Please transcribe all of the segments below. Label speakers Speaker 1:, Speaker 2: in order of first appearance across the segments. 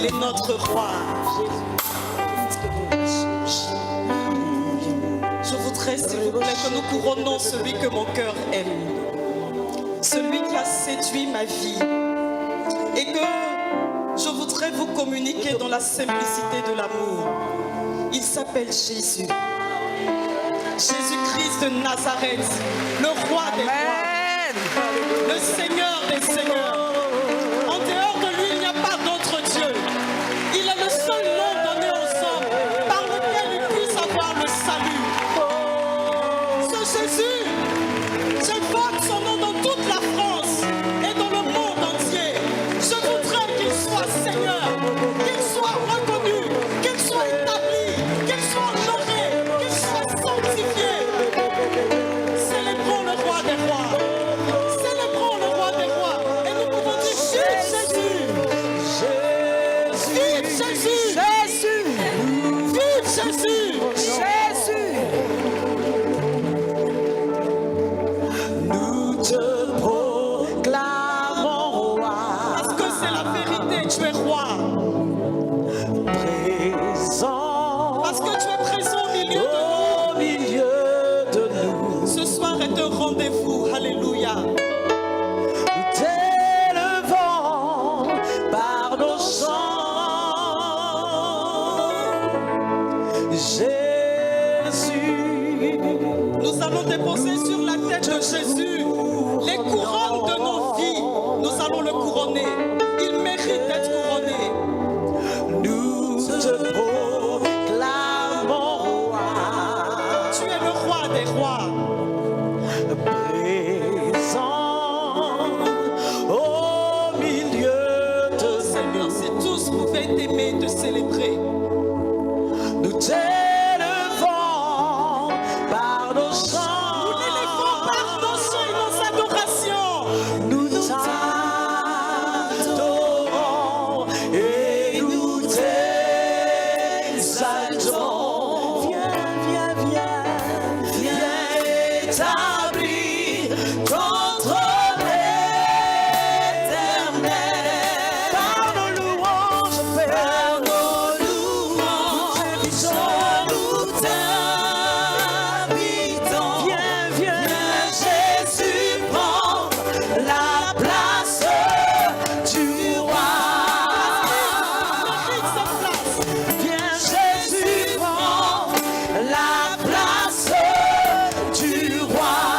Speaker 1: Il est notre roi. Je voudrais, s'il vous plaît, que nous couronnons celui que mon cœur aime. Celui qui a séduit ma vie. Et que je voudrais vous communiquer dans la simplicité de l'amour. Il s'appelle Jésus. Jésus-Christ de Nazareth, le roi des rois, le Seigneur des seigneurs. En dehors de lui, il n'y a pas d'autre Dieu. Il est le seul nom donné aux hommes par lequel ils puissent avoir le salut. Ce Jésus, j'invoque son nom dans toute la France et dans le monde entier. Je voudrais qu'il soit Seigneur, qu'il soit reconnu, qu'il soit établi, qu'il soit honoré, qu'il soit sanctifié. Célébrons le roi des rois. Célébrons le roi des rois. Et nous pouvons dire vive Jésus. Vive Jésus. Vive Jésus.
Speaker 2: Nous te proclamons roi.
Speaker 1: Parce que c'est la vérité, tu es roi.
Speaker 2: Présent.
Speaker 1: Parce que tu es présent au milieu de nous. Ce soir est un rendez-vous. Alléluia.
Speaker 2: Nous t'élevons par nos chants. Jésus.
Speaker 1: Nous allons déposer sur la tête de Jésus les couronnes de nos vies. Nous allons le couronner. Il mérite d'être couronné.
Speaker 2: Nous te proclamons roi.
Speaker 1: Tu es le roi des rois.
Speaker 2: Présent au milieu de
Speaker 1: Seigneur, si tous pouvaient t'aimer, te célébrer.
Speaker 2: nous t'élevons par nos
Speaker 1: Nous
Speaker 2: chants.
Speaker 1: l'élèvons par nos chants et nos adorations.
Speaker 2: Nous t'adorons et nous t'exaltons. Viens, viens, viens, viens établir ton trône éternel. Par nos louanges, par nos louanges, nous t'invitons. Viens, viens, Jésus, prends la place du roi. Viens, Jésus, prends la place du roi.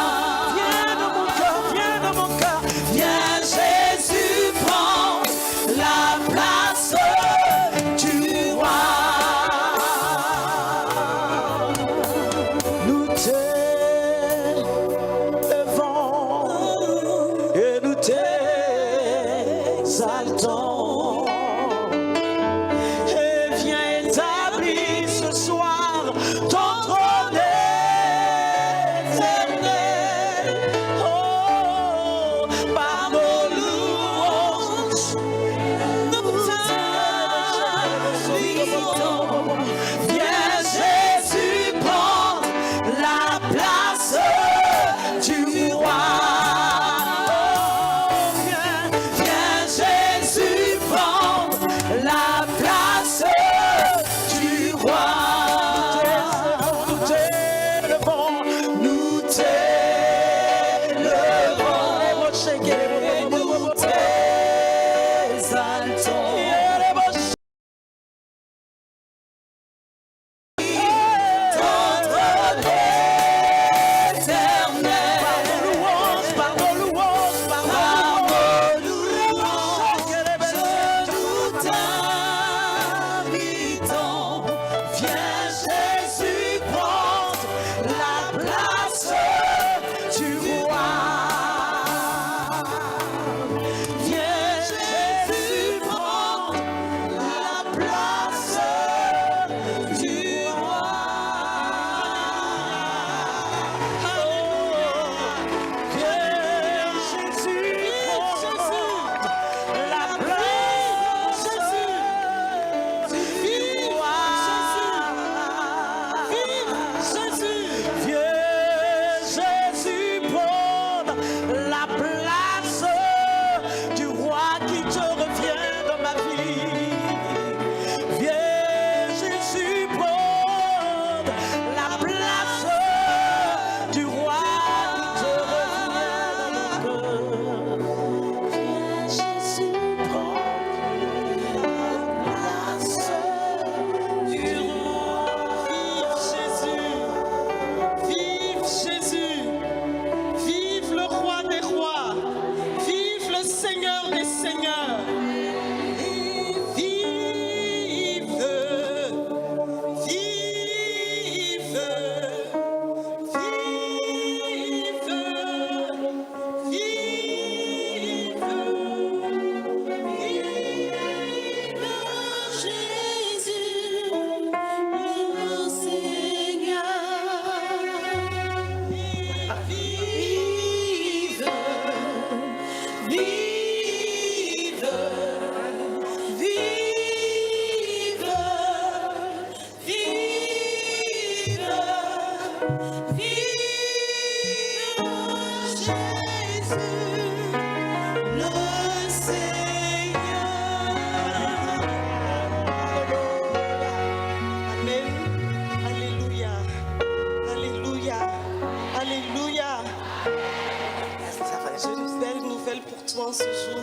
Speaker 1: Ce jour,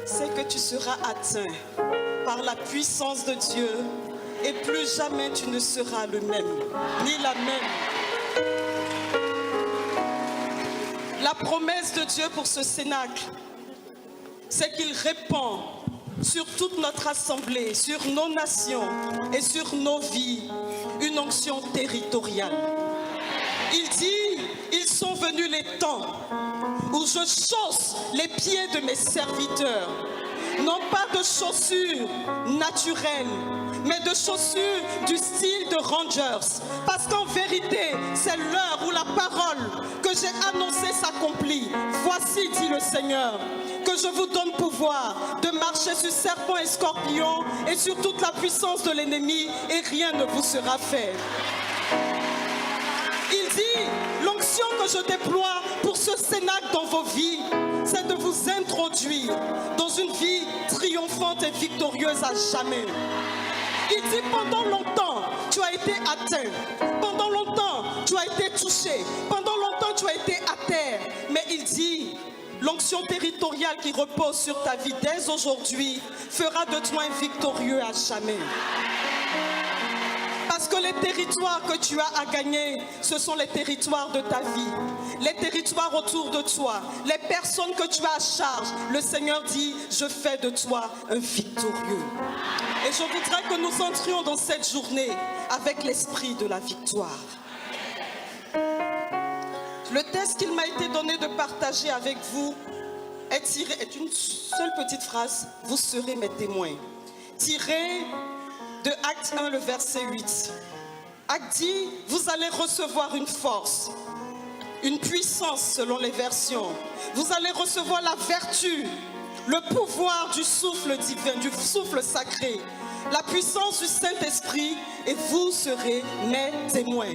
Speaker 1: c'est que tu seras atteint par la puissance de Dieu et plus jamais tu ne seras le même, ni la même. La promesse de Dieu pour ce cénacle, c'est qu'il répand sur toute notre assemblée, sur nos nations et sur nos vies, une onction territoriale. Il dit, ils sont venus les temps où je chausse les pieds de mes serviteurs, non pas de chaussures naturelles, mais de chaussures du style de Rangers. Parce qu'en vérité, c'est l'heure où la parole que j'ai annoncée s'accomplit. Voici, dit le Seigneur, que je vous donne pouvoir de marcher sur serpents et scorpions et sur toute la puissance de l'ennemi, et rien ne vous sera fait. Il dit, l'onction que je déploie pour ce cénacle dans vos vies, c'est de vous introduire dans une vie triomphante et victorieuse à jamais. Il dit, pendant longtemps, tu as été atteint. Pendant longtemps, tu as été touché. Pendant longtemps, tu as été à terre. Mais il dit, l'onction territoriale qui repose sur ta vie dès aujourd'hui fera de toi un victorieux à jamais. Parce que les territoires que tu as à gagner, ce sont les territoires de ta vie. Les territoires autour de toi, les personnes que tu as à charge. Le Seigneur dit, je fais de toi un victorieux. Et je voudrais que nous entrions dans cette journée avec l'esprit de la victoire. Le texte qu'il m'a été donné de partager avec vous est une seule petite phrase, vous serez mes témoins. Tiré de Acte 1, le verset 8. Acte dit, vous allez recevoir une force, une puissance selon les versions. Vous allez recevoir la vertu, le pouvoir du souffle divin, du souffle sacré, la puissance du Saint-Esprit, et vous serez mes témoins.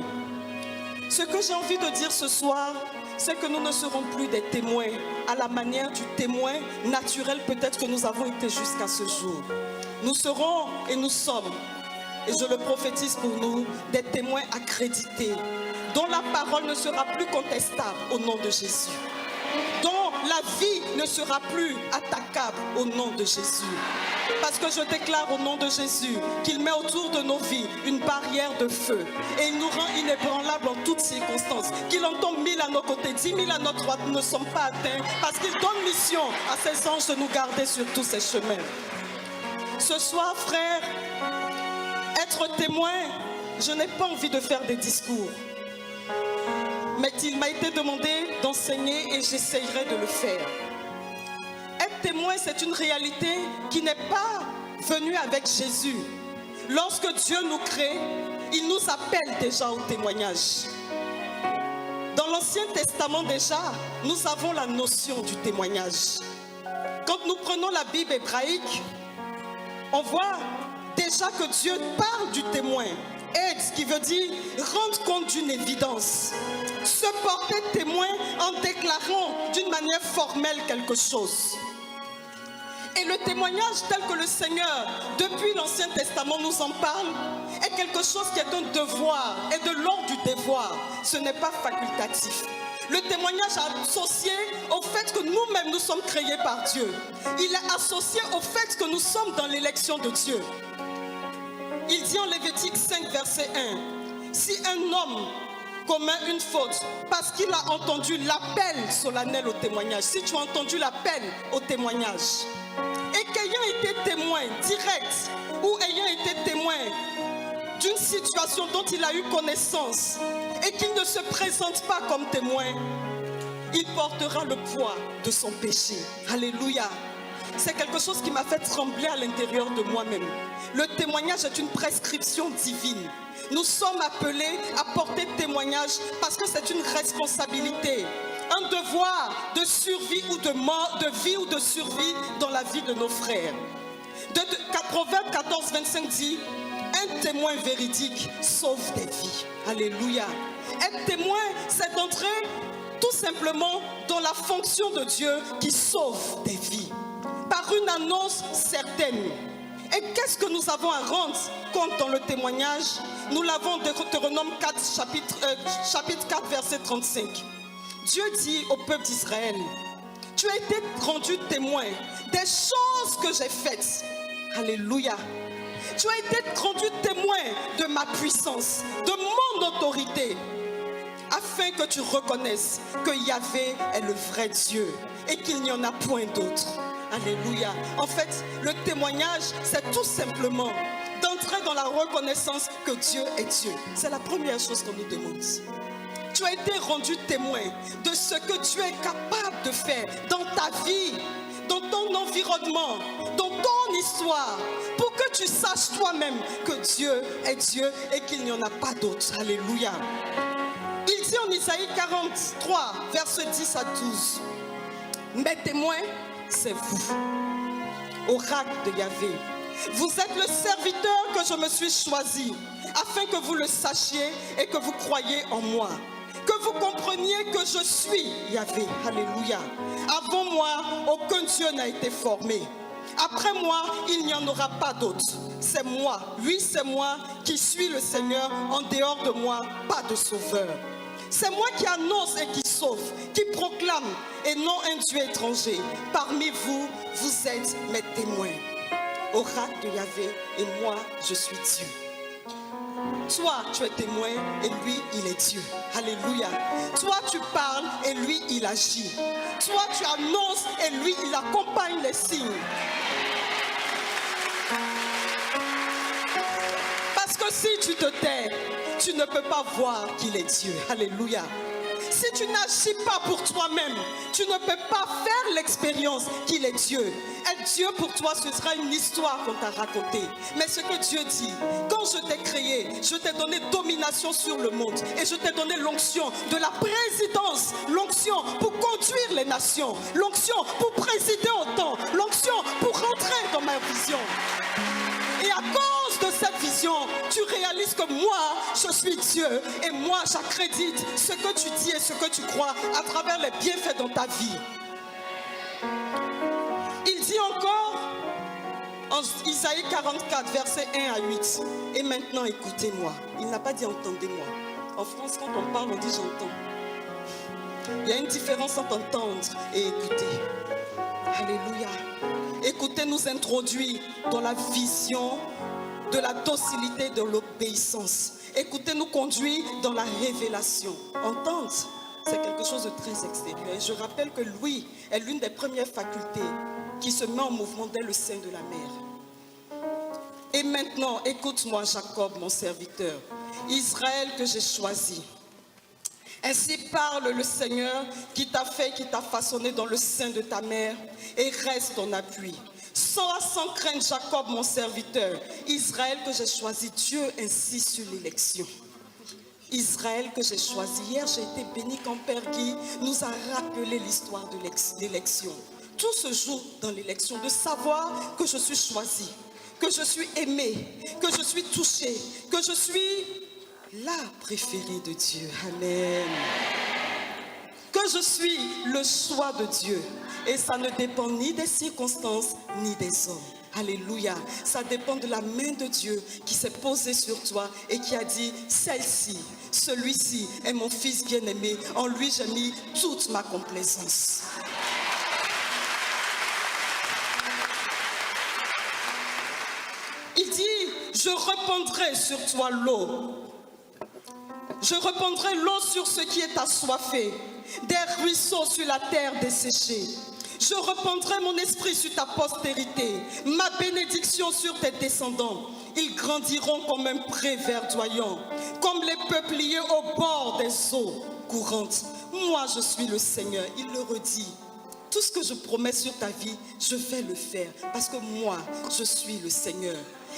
Speaker 1: Ce que j'ai envie de dire ce soir, c'est que nous ne serons plus des témoins à la manière du témoin naturel peut-être que nous avons été jusqu'à ce jour. Nous serons et nous sommes, et je le prophétise pour nous, des témoins accrédités, dont la parole ne sera plus contestable au nom de Jésus, dont la vie ne sera plus attaquable au nom de Jésus. Parce que je déclare au nom de Jésus qu'il met autour de nos vies une barrière de feu et il nous rend inébranlables en toutes circonstances. Qu'il en tombe 1000 à nos côtés, 10 000 à notre droite, nous ne sommes pas atteints parce qu'il donne mission à ses anges de nous garder sur tous ces chemins. Ce soir, frère, être témoin, je n'ai pas envie de faire des discours. Mais il m'a été demandé d'enseigner et j'essayerai de le faire. Être témoin, c'est une réalité qui n'est pas venue avec Jésus. Lorsque Dieu nous crée, il nous appelle déjà au témoignage. Dans l'Ancien Testament déjà, nous avons la notion du témoignage. Quand nous prenons la Bible hébraïque, on voit déjà que Dieu parle du témoin. Aide, ce qui veut dire rendre compte d'une évidence. Se porter témoin en déclarant d'une manière formelle quelque chose. Et le témoignage tel que le Seigneur, depuis l'Ancien Testament, nous en parle, est quelque chose qui est un devoir, et de l'ordre du devoir. Ce n'est pas facultatif. Le témoignage est associé au fait que nous-mêmes nous sommes créés par Dieu. Il est associé au fait que nous sommes dans l'élection de Dieu. Il dit en Lévitique 5, verset 1, si un homme commet une faute parce qu'il a entendu l'appel solennel au témoignage, si tu as entendu l'appel au témoignage, et qu'ayant été témoin direct ou ayant été témoin d'une situation dont il a eu connaissance et qu'il ne se présente pas comme témoin, il portera le poids de son péché. Alléluia. C'est quelque chose qui m'a fait trembler à l'intérieur de moi-même. Le témoignage est une prescription divine. Nous sommes appelés à porter témoignage parce que c'est une responsabilité, un devoir de survie ou de mort, de vie ou de survie dans la vie de nos frères. Proverbe 14, 25 dit, un témoin véridique sauve des vies. Alléluia. Être témoin, c'est d'entrer tout simplement dans la fonction de Dieu qui sauve des vies, par une annonce certaine. Et qu'est-ce que nous avons à rendre compte dans le témoignage? Nous l'avons de Deutéronome 4, chapitre 4, verset 35. Dieu dit au peuple d'Israël: tu as été rendu témoin des choses que j'ai faites. Alléluia. Tu as été rendu témoin de ma puissance, de mon autorité, afin que tu reconnaisses que Yahvé est le vrai Dieu et qu'il n'y en a point d'autre. Alléluia. En fait, le témoignage, c'est tout simplement d'entrer dans la reconnaissance que Dieu est Dieu. C'est la première chose qu'on nous demande. Tu as été rendu témoin de ce que tu es capable de faire dans ta vie, dans ton environnement, dans ton histoire, pour que tu saches toi-même que Dieu est Dieu et qu'il n'y en a pas d'autre. Alléluia. Il dit en Isaïe 43, versets 10 à 12, mes témoins, c'est vous, oracle de Yahvé. Vous êtes le serviteur que je me suis choisi, afin que vous le sachiez et que vous croyiez en moi. Que vous compreniez que je suis Yahvé. Alléluia. Avant moi, aucun Dieu n'a été formé. Après moi, il n'y en aura pas d'autre. C'est moi, oui, c'est moi qui suis le Seigneur. En dehors de moi, pas de sauveur. C'est moi qui annonce et qui sauve, qui proclame et non un Dieu étranger. Parmi vous, vous êtes mes témoins. Oracle de Yahvé, et moi, je suis Dieu. Toi, tu es témoin et lui, il est Dieu. Alléluia. Toi, tu parles et lui, il agit. Toi, tu annonces et lui, il accompagne les signes. Parce que si tu te tais, tu ne peux pas voir qu'il est Dieu. Alléluia. Si tu n'agis pas pour toi-même, tu ne peux pas faire l'expérience qu'il est Dieu. Être Dieu pour toi, ce sera une histoire qu'on t'a racontée. Mais ce que Dieu dit, quand je t'ai créé, je t'ai donné domination sur le monde. Et je t'ai donné l'onction de la présidence, l'onction pour conduire les nations, l'onction pour présider au temps, l'onction pour rentrer dans ma vision. Et à cause de cette vision, tu réalises que moi, je suis Dieu. Et moi, j'accrédite ce que tu dis et ce que tu crois à travers les bienfaits dans ta vie. Il dit encore en Isaïe 44, versets 1 à 8. Et maintenant, écoutez-moi. Il n'a pas dit entendez-moi. En France, quand on parle, on dit j'entends. Il y a une différence entre entendre et écouter. Alléluia. Écouter nous introduit dans la vision de la docilité, de l'obéissance. Écouter nous conduit dans la révélation. Entendre, c'est quelque chose de très extérieur. Et je rappelle que l'ouïe est l'une des premières facultés qui se met en mouvement dès le sein de la mère. Et maintenant, écoute-moi, Jacob, mon serviteur, Israël que j'ai choisi. Ainsi parle le Seigneur qui t'a fait, qui t'a façonné dans le sein de ta mère, et reste ton appui. Sois sans crainte, Jacob, mon serviteur, Israël que j'ai choisi. Dieu insiste sur l'élection. Israël que j'ai choisi. Hier, j'ai été béni quand Père Guy nous a rappelé l'histoire de l'élection. Tout se joue dans l'élection, de savoir que je suis choisi, que je suis aimé, que je suis touché, que je suis la préférée de Dieu. Amen. Que je suis le choix de Dieu. Et ça ne dépend ni des circonstances, ni des hommes. Alléluia. Ça dépend de la main de Dieu qui s'est posée sur toi et qui a dit, celle-ci, celui-ci est mon fils bien-aimé. En lui, j'ai mis toute ma complaisance. Il dit, je répandrai sur toi l'eau. Je répandrai l'eau sur ce qui est assoiffé, des ruisseaux sur la terre desséchée. Je répandrai mon esprit sur ta postérité, ma bénédiction sur tes descendants. Ils grandiront comme un pré verdoyant, comme les peupliers au bord des eaux courantes. Moi, je suis le Seigneur. Il le redit. Tout ce que je promets sur ta vie, je vais le faire. Parce que moi, je suis le Seigneur.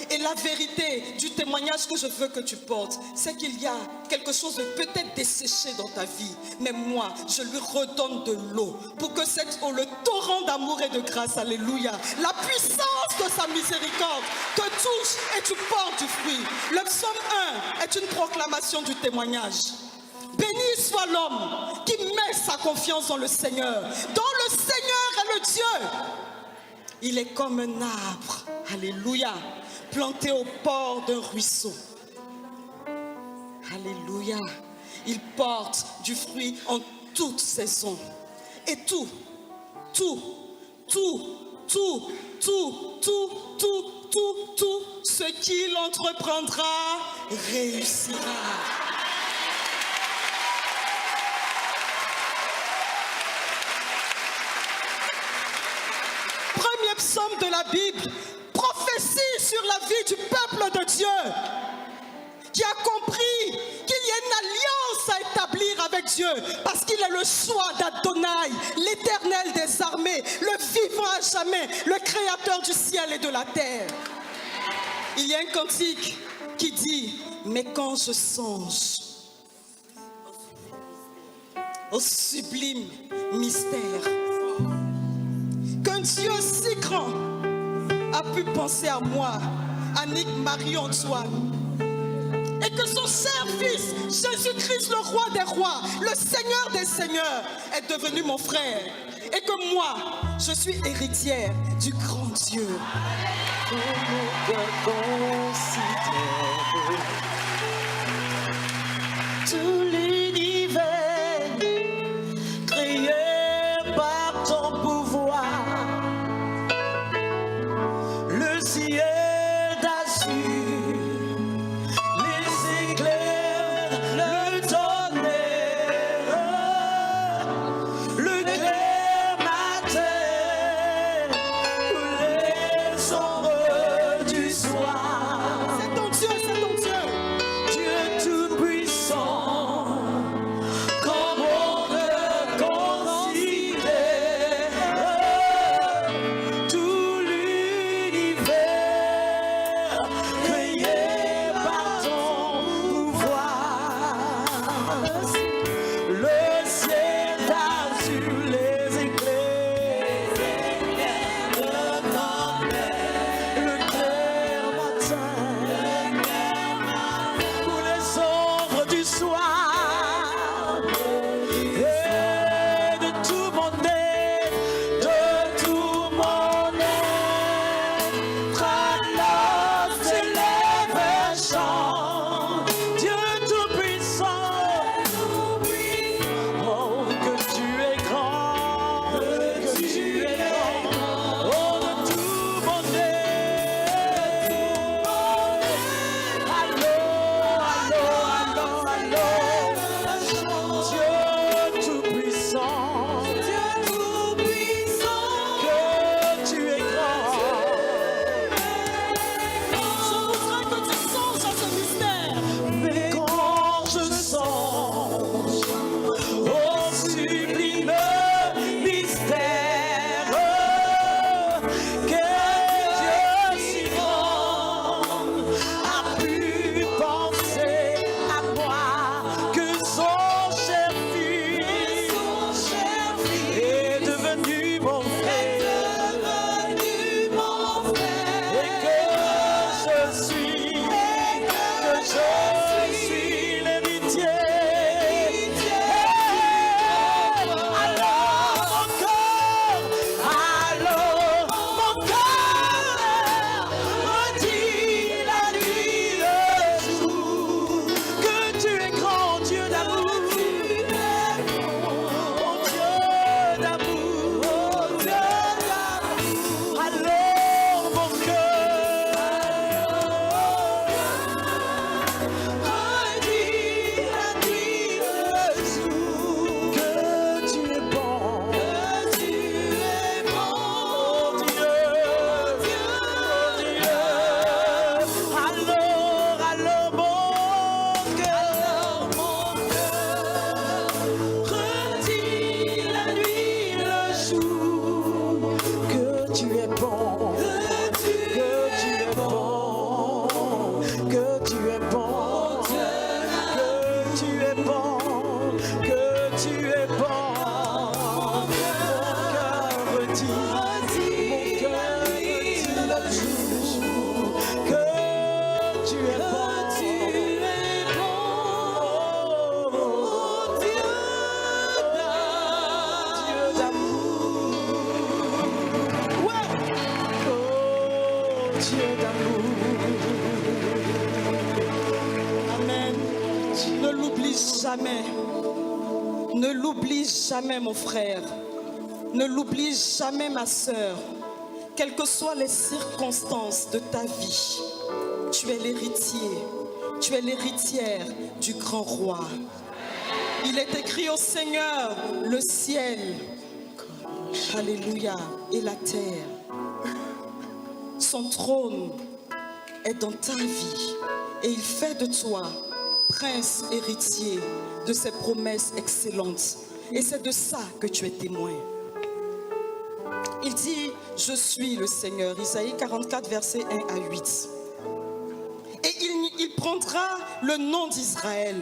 Speaker 1: Et la vérité du témoignage que je veux que tu portes, c'est qu'il y a quelque chose de peut-être desséché dans ta vie. Mais moi, je lui redonne de l'eau pour que cette eau, le torrent d'amour et de grâce, alléluia, la puissance de sa miséricorde te touche et tu portes du fruit. Le psaume 1 est une proclamation du témoignage. Béni soit l'homme qui met sa confiance dans le Seigneur. Dans le Seigneur est le Dieu. Il est comme un arbre, alléluia, planté au bord d'un ruisseau. Alléluia. Il porte du fruit en toute saison. Et tout ce qu'il entreprendra réussira. Premier psaume de la Bible, prophétie sur la vie du peuple de Dieu qui a compris qu'il y a une alliance à établir avec Dieu parce qu'il est le choix d'Adonai, l'éternel des armées, le vivant à jamais, le créateur du ciel et de la terre. Il y a un cantique qui dit: mais quand je songe au sublime mystère qu'un Dieu si grand a pu penser à moi, Annick Marie-Antoine, et que son cher fils, Jésus-Christ, le roi des rois, le Seigneur des seigneurs, est devenu mon frère, et que moi, je suis héritière du grand Dieu.
Speaker 2: Tout l'univers créé par ton pouvoir, le ciel d'azur, les éclairs, le tonnerre, le clair matin, les ombres du soir.
Speaker 1: C'est ton Dieu, c'est ton Dieu.
Speaker 2: Dieu tout-puissant, comme on ne considère tout l'univers créé par ton pouvoir. Le ciel d'azur, les éclairs, le clair matin, pour les ombres du soir, et de tout mon être, alors s'élève un chant. Dieu tout-puissant, oh que tu es grand, que tu es grand, oh de tout mon être. Allô, Dieu tout-puissant, que tu es grand.
Speaker 1: Je voudrais que tu songes à ce mystère.
Speaker 2: Mais quand je songe au sublime mystère que Dieu si grand a pu penser à moi, que son cher fils est devenu mon frère, et que je suis l'héritier. Alors mon cœur redit la nuit, le jour, que tu es grand Dieu d'amour, oh Dieu d'amour, oh Dieu d'amour. Alors mon cœur redit la nuit, le jour, que tu es bon, oh Dieu, oh Dieu. Alors mon cœur redit la nuit, le jour, que tu es bon, que tu es bon, que tu es bon, que tu es bon, que Dieu d'amour.
Speaker 1: Amen. Ne l'oublie jamais. Ne l'oublie jamais, mon frère. Ne l'oublie jamais, ma sœur. Quelles que soient les circonstances de ta vie, tu es l'héritier. Tu es l'héritière du grand roi. Il est écrit au Seigneur, le ciel, alléluia, et la terre. Son trône est dans ta vie et il fait de toi prince héritier de ses promesses excellentes. Et c'est de ça que tu es témoin. Il dit, je suis le Seigneur, Isaïe 44, versets 1 à 8. Et il prendra le nom d'Israël.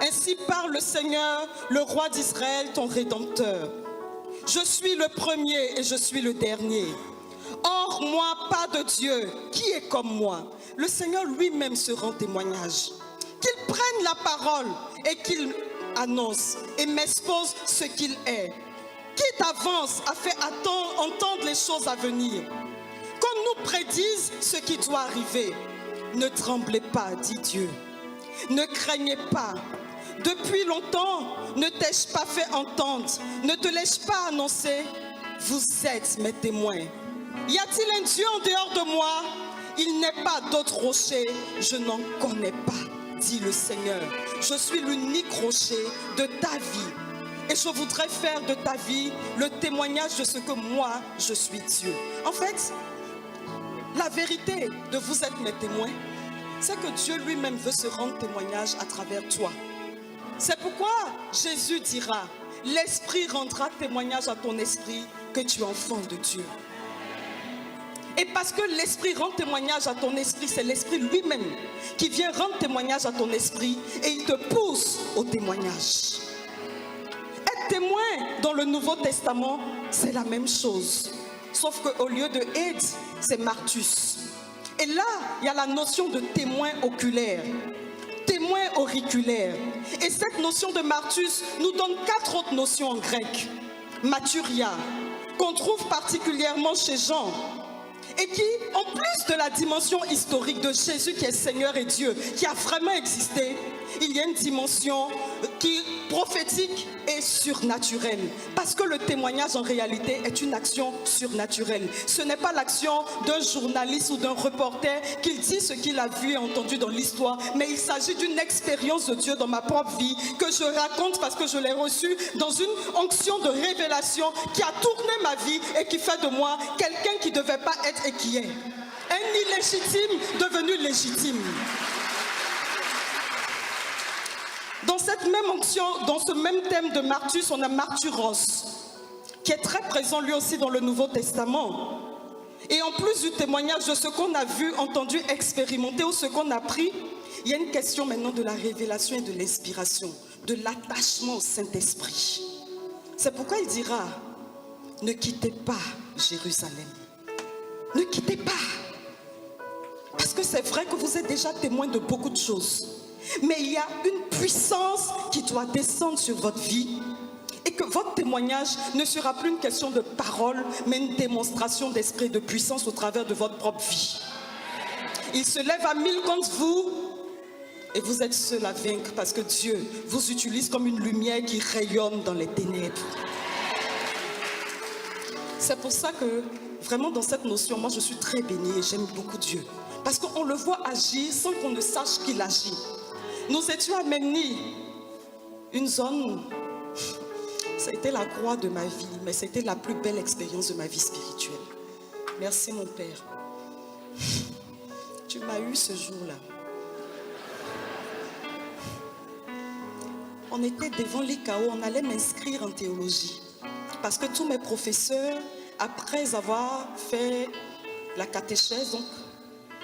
Speaker 1: Ainsi parle le Seigneur, le roi d'Israël, ton rédempteur. Je suis le premier et je suis le dernier. Hors moi, pas de Dieu. Qui est comme moi? Le Seigneur lui-même se rend témoignage. Qu'il prenne la parole et qu'il annonce et m'expose ce qu'il est. Qui d'avance a fait entendre les choses à venir. Qu'on nous prédise ce qui doit arriver. Ne tremblez pas, dit Dieu. Ne craignez pas. Depuis longtemps, ne t'ai-je pas fait entendre? Ne te l'ai-je pas annoncé? Vous êtes mes témoins. Y a-t-il un Dieu en dehors de moi? Il n'est pas d'autre rocher, je n'en connais pas, dit le Seigneur. Je suis l'unique rocher de ta vie. Et je voudrais faire de ta vie le témoignage de ce que moi, je suis Dieu. En fait, la vérité de vous être mes témoins, c'est que Dieu lui-même veut se rendre témoignage à travers toi. C'est pourquoi Jésus dira, l'Esprit rendra témoignage à ton esprit que tu es enfant de Dieu. Et parce que l'Esprit rend témoignage à ton esprit, c'est l'Esprit lui-même qui vient rendre témoignage à ton esprit et il te pousse au témoignage. Être témoin dans le Nouveau Testament, c'est la même chose. Sauf qu'au lieu de aide, c'est martus. Et là, il y a la notion de témoin oculaire, témoin auriculaire. Et cette notion de martus nous donne 4 autres notions en grec. Maturia, qu'on trouve particulièrement chez Jean. Et qui, en plus de la dimension historique de Jésus qui est Seigneur et Dieu, qui a vraiment existé, il y a une dimension qui prophétique et surnaturelle. Parce que le témoignage en réalité est une action surnaturelle. Ce n'est pas l'action d'un journaliste ou d'un reporter qui dit ce qu'il a vu et entendu dans l'histoire, mais il s'agit d'une expérience de Dieu dans ma propre vie que je raconte parce que je l'ai reçue dans une onction de révélation qui a tourné ma vie et qui fait de moi quelqu'un qui ne devait pas être et qui est. Un illégitime devenu légitime. Dans cette même onction, dans ce même thème de martus, on a marturos, qui est très présent lui aussi dans le Nouveau Testament. Et en plus du témoignage de ce qu'on a vu, entendu, expérimenté ou ce qu'on a appris, il y a une question maintenant de la révélation et de l'inspiration, de l'attachement au Saint-Esprit. C'est pourquoi il dira, ne quittez pas Jérusalem. Ne quittez pas. Parce que c'est vrai que vous êtes déjà témoin de beaucoup de choses. Mais il y a une puissance qui doit descendre sur votre vie et que votre témoignage ne sera plus une question de parole, mais une démonstration d'esprit de puissance au travers de votre propre vie. Il se lève à 1000 contre vous et vous êtes seul à vaincre parce que Dieu vous utilise comme une lumière qui rayonne dans les ténèbres. C'est pour ça que vraiment dans cette notion, moi je suis très bénie et j'aime beaucoup Dieu. Parce qu'on le voit agir sans qu'on ne sache qu'il agit. Nous étions à Memni, une zone, ça a été la croix de ma vie, mais c'était la plus belle expérience de ma vie spirituelle. Merci mon Père. Tu m'as eu ce jour-là. On était devant l'ICAO, on allait m'inscrire en théologie. Parce que tous mes professeurs, après avoir fait la catéchèse, donc,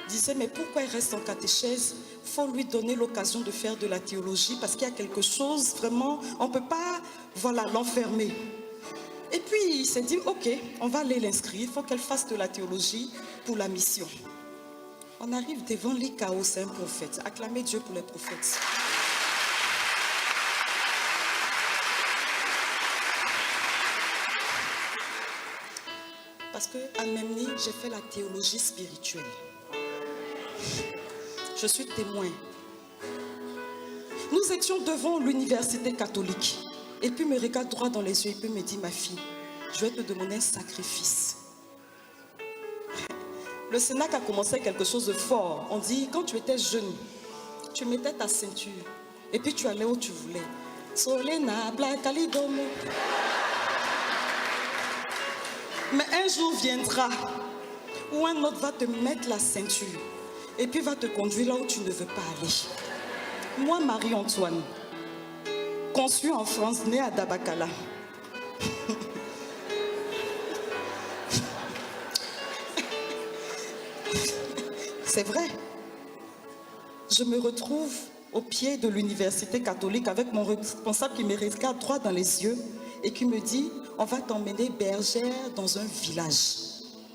Speaker 1: disaient, mais pourquoi il reste en catéchèse? Il faut lui donner l'occasion de faire de la théologie parce qu'il y a quelque chose, vraiment, on ne peut pas, voilà, l'enfermer. Et puis, il s'est dit, ok, on va aller l'inscrire, il faut qu'elle fasse de la théologie pour la mission. On arrive devant l'ICAO, c'est un prophète. Acclamez Dieu pour les prophètes. Parce qu'à Memni, j'ai fait la théologie spirituelle. Je suis témoin. Nous étions devant l'université catholique. Et puis il me regarde droit dans les yeux et puis me dit, ma fille, je vais te demander un sacrifice. Le Sénat a commencé quelque chose de fort. On dit, quand tu étais jeune, tu mettais ta ceinture et puis tu allais où tu voulais. Solena, Blakalidomo. Mais un jour viendra où un autre va te mettre la ceinture et puis va te conduire là où tu ne veux pas aller. Moi, Marie-Antoine, conçue en France, née à Dabakala. C'est vrai. Je me retrouve au pied de l'université catholique avec mon responsable qui me regarde droit dans les yeux et qui me dit, on va t'emmener bergère dans un village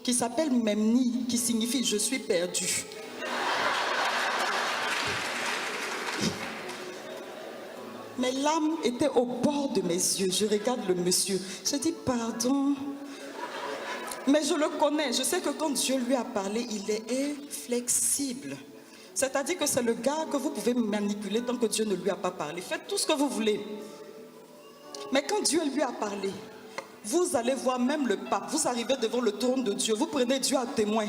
Speaker 1: qui s'appelle Memni, qui signifie je suis perdu. Mes larmes étaient au bord de mes yeux. Je regarde le monsieur. Je dis pardon. Mais je le connais. Je sais que quand Dieu lui a parlé, il est inflexible. C'est-à-dire que c'est le gars que vous pouvez manipuler tant que Dieu ne lui a pas parlé. Faites tout ce que vous voulez. Mais quand Dieu lui a parlé, vous allez voir même le pape. Vous arrivez devant le trône de Dieu. Vous prenez Dieu à témoin.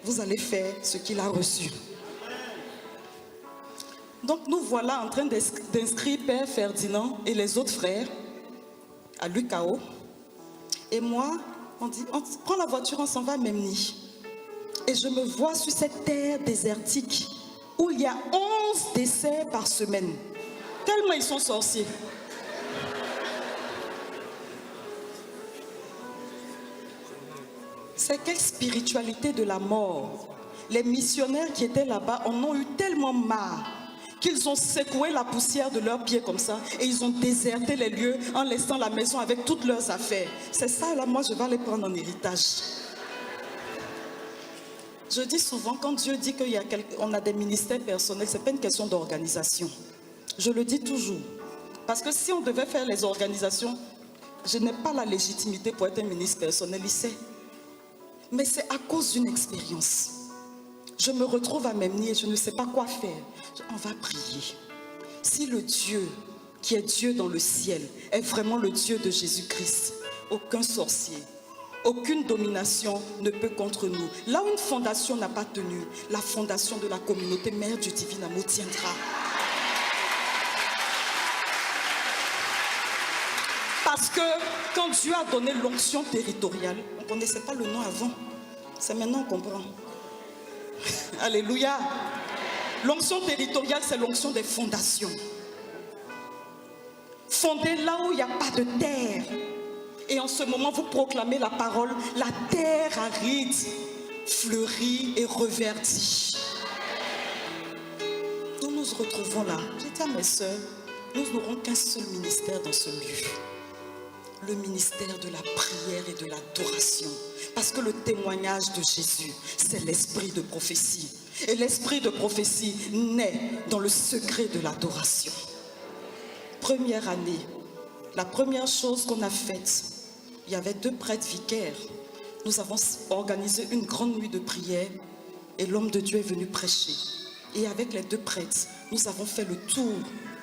Speaker 1: Vous allez faire ce qu'il a reçu. Donc nous voilà en train d'inscrire Père Ferdinand et les autres frères à l'UCAO. Et moi, on dit, on prend la voiture, on s'en va à Memni. Et je me vois sur cette terre désertique où il y a 11 décès par semaine. Tellement ils sont sorciers. C'est quelle spiritualité de la mort. Les missionnaires qui étaient là-bas en ont eu tellement marre qu'ils ont secoué la poussière de leurs pieds comme ça et ils ont déserté les lieux en laissant la maison avec toutes leurs affaires. C'est ça, là, moi, je vais les prendre en héritage. Je dis souvent, quand Dieu dit qu'on a des ministères personnels, ce n'est pas une question d'organisation. Je le dis toujours. Parce que si on devait faire les organisations, je n'ai pas la légitimité pour être un ministre personnel, il sait. Mais c'est à cause d'une expérience. Je me retrouve à Memni et je ne sais pas quoi faire. On va prier. Si le Dieu qui est Dieu dans le ciel est vraiment le Dieu de Jésus-Christ, aucun sorcier, aucune domination ne peut contre nous. Là où une fondation n'a pas tenu, la fondation de la communauté Mère du Divin Amour tiendra. Parce que quand Dieu a donné l'onction territoriale, on ne connaissait pas le nom avant. C'est maintenant qu'on comprend. Alléluia. L'onction territoriale, c'est l'onction des fondations. Fondez là où il n'y a pas de terre. Et en ce moment, vous proclamez la parole. La terre aride, fleurit et reverdit. Nous nous retrouvons là. J'ai dit à mes sœurs, nous n'aurons qu'un seul ministère dans ce lieu. Le ministère de la prière et de l'adoration. Parce que le témoignage de Jésus, c'est l'esprit de prophétie. Et l'esprit de prophétie naît dans le secret de l'adoration. Première année, la première chose qu'on a faite, il y avait 2 prêtres vicaires. Nous avons organisé une grande nuit de prière et l'homme de Dieu est venu prêcher. Et avec les 2 prêtres, nous avons fait le tour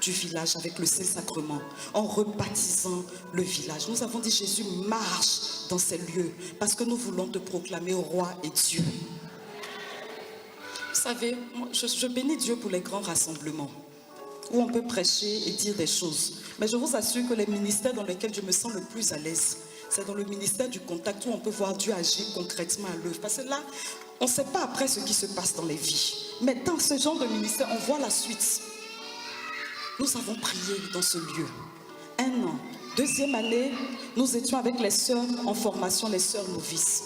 Speaker 1: du village avec le Saint-Sacrement, en rebaptisant le village. Nous avons dit, Jésus marche dans ces lieux parce que nous voulons te proclamer roi et Dieu. Vous savez, moi, je bénis Dieu pour les grands rassemblements où on peut prêcher et dire des choses. Mais je vous assure que les ministères dans lesquels je me sens le plus à l'aise, c'est dans le ministère du contact où on peut voir Dieu agir concrètement à l'œuvre. Parce que là, on ne sait pas après ce qui se passe dans les vies. Mais dans ce genre de ministère, on voit la suite. Nous avons prié dans ce lieu. 1 an. 2e année, nous étions avec les sœurs en formation, les sœurs novices.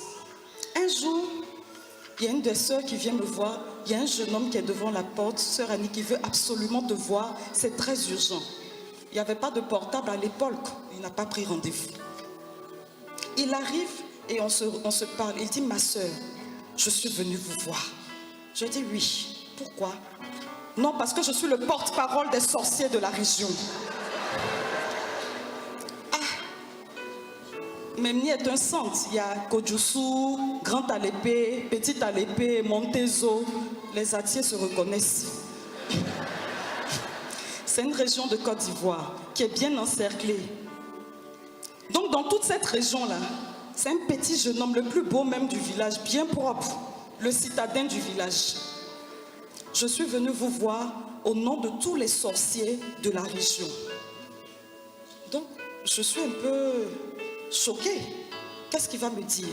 Speaker 1: Un jour, il y a une des sœurs qui vient me voir. Il y a un jeune homme qui est devant la porte, sœur Annie, qui veut absolument te voir. C'est très urgent. Il n'y avait pas de portable à l'époque. Il n'a pas pris rendez-vous. Il arrive et on se parle. Il dit, ma sœur, je suis venu vous voir. Je dis oui. Pourquoi? Non, parce que je suis le porte-parole des sorciers de la région. Ah. Memni est un centre. Il y a Kodjousou, Grand Alépé, Petit Alépé, Montezo. Les Atiers se reconnaissent. C'est une région de Côte d'Ivoire qui est bien encerclée. Donc dans toute cette région-là, c'est un petit jeune homme, le plus beau même du village, bien propre, le citadin du village. Je suis venue vous voir au nom de tous les sorciers de la région. Donc, je suis un peu choquée. Qu'est-ce qu'il va me dire?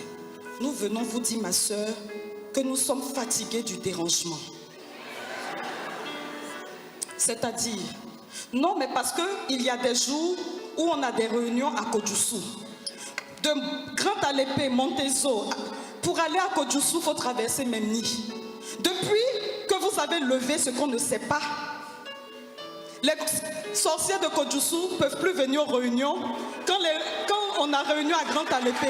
Speaker 1: Nous venons vous dire, ma sœur, que nous sommes fatigués du dérangement. C'est-à-dire, non, mais parce qu'il y a des jours où on a des réunions à Kodjousou. De Grand Alépé, Montezo, pour aller à Kodjousou, il faut traverser Memni. Depuis que vous avez levé ce qu'on ne sait pas, les sorciers de Kodjousou ne peuvent plus venir aux réunions quand on a réunion à Grand Alépé.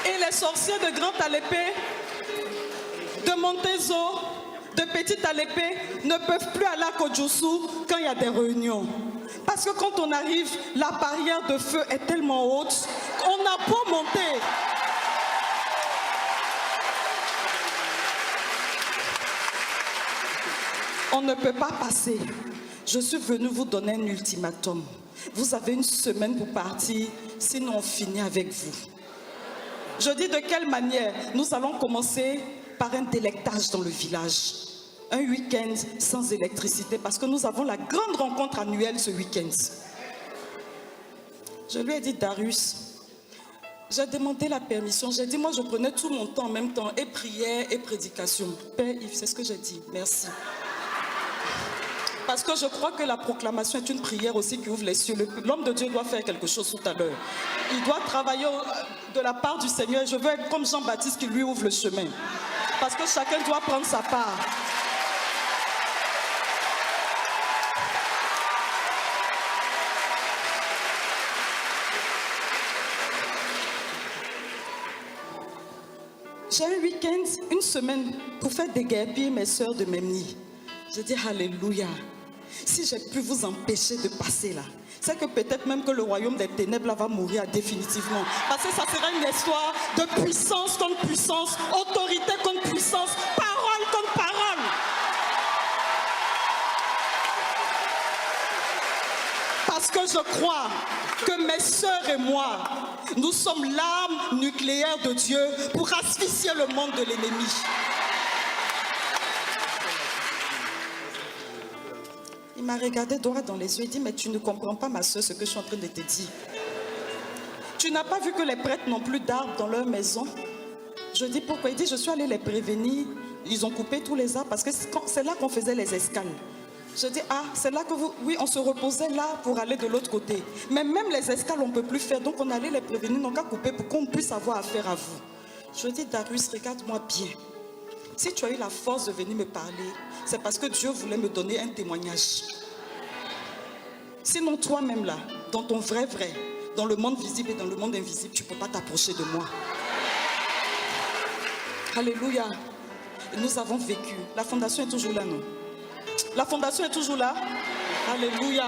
Speaker 1: Et les sorciers de Grand Alépé, de Montezo, de Petit Alépé ne peuvent plus aller à Kodjousou quand il y a des réunions. Parce que quand on arrive, la barrière de feu est tellement haute, on a beau monter. On ne peut pas passer. Je suis venue vous donner un ultimatum. Vous avez une semaine pour partir, sinon on finit avec vous. Je dis de quelle manière? Nous allons commencer par un délectage dans le village. Un week-end sans électricité parce que nous avons la grande rencontre annuelle ce week-end. Je lui ai dit, Darius, j'ai demandé la permission. J'ai dit, moi je prenais tout mon temps en même temps, et prière et prédication. Père Yves, c'est ce que j'ai dit. Merci. Parce que je crois que la proclamation est une prière aussi qui ouvre les cieux. L'homme de Dieu doit faire quelque chose tout à l'heure. Il doit travailler de la part du Seigneur. Je veux être comme Jean-Baptiste qui lui ouvre le chemin. Parce que chacun doit prendre sa part. J'ai un week-end, une semaine pour faire déguerpir mes sœurs de Memni. Je dis Alléluia. Si j'ai pu vous empêcher de passer là, c'est que peut-être même que le royaume des ténèbres là va mourir définitivement. Parce que ça sera une histoire de puissance contre puissance, autorité contre puissance, parole contre parole. Parce que je crois que mes sœurs et moi, nous sommes l'arme nucléaire de Dieu pour asphyxier le monde de l'ennemi. Il m'a regardé droit dans les yeux et dit, mais tu ne comprends pas, ma soeur, ce que je suis en train de te dire. Tu n'as pas vu que les prêtres n'ont plus d'arbres dans leur maison? Je dis, pourquoi? Il dit, je suis allée les prévenir. Ils ont coupé tous les arbres parce que c'est là qu'on faisait les escales. Je dis, ah, c'est là que vous... Oui, on se reposait là pour aller de l'autre côté. Mais même les escales, on ne peut plus faire. Donc on allait les prévenir, donc à couper pour qu'on puisse avoir affaire à vous. Je dis, Darius, regarde-moi bien. Si tu as eu la force de venir me parler, c'est parce que Dieu voulait me donner un témoignage. Sinon, toi-même là, dans ton vrai, dans le monde visible et dans le monde invisible, tu ne peux pas t'approcher de moi. Alléluia. Nous avons vécu. La fondation est toujours là, non? La fondation est toujours là. Alléluia.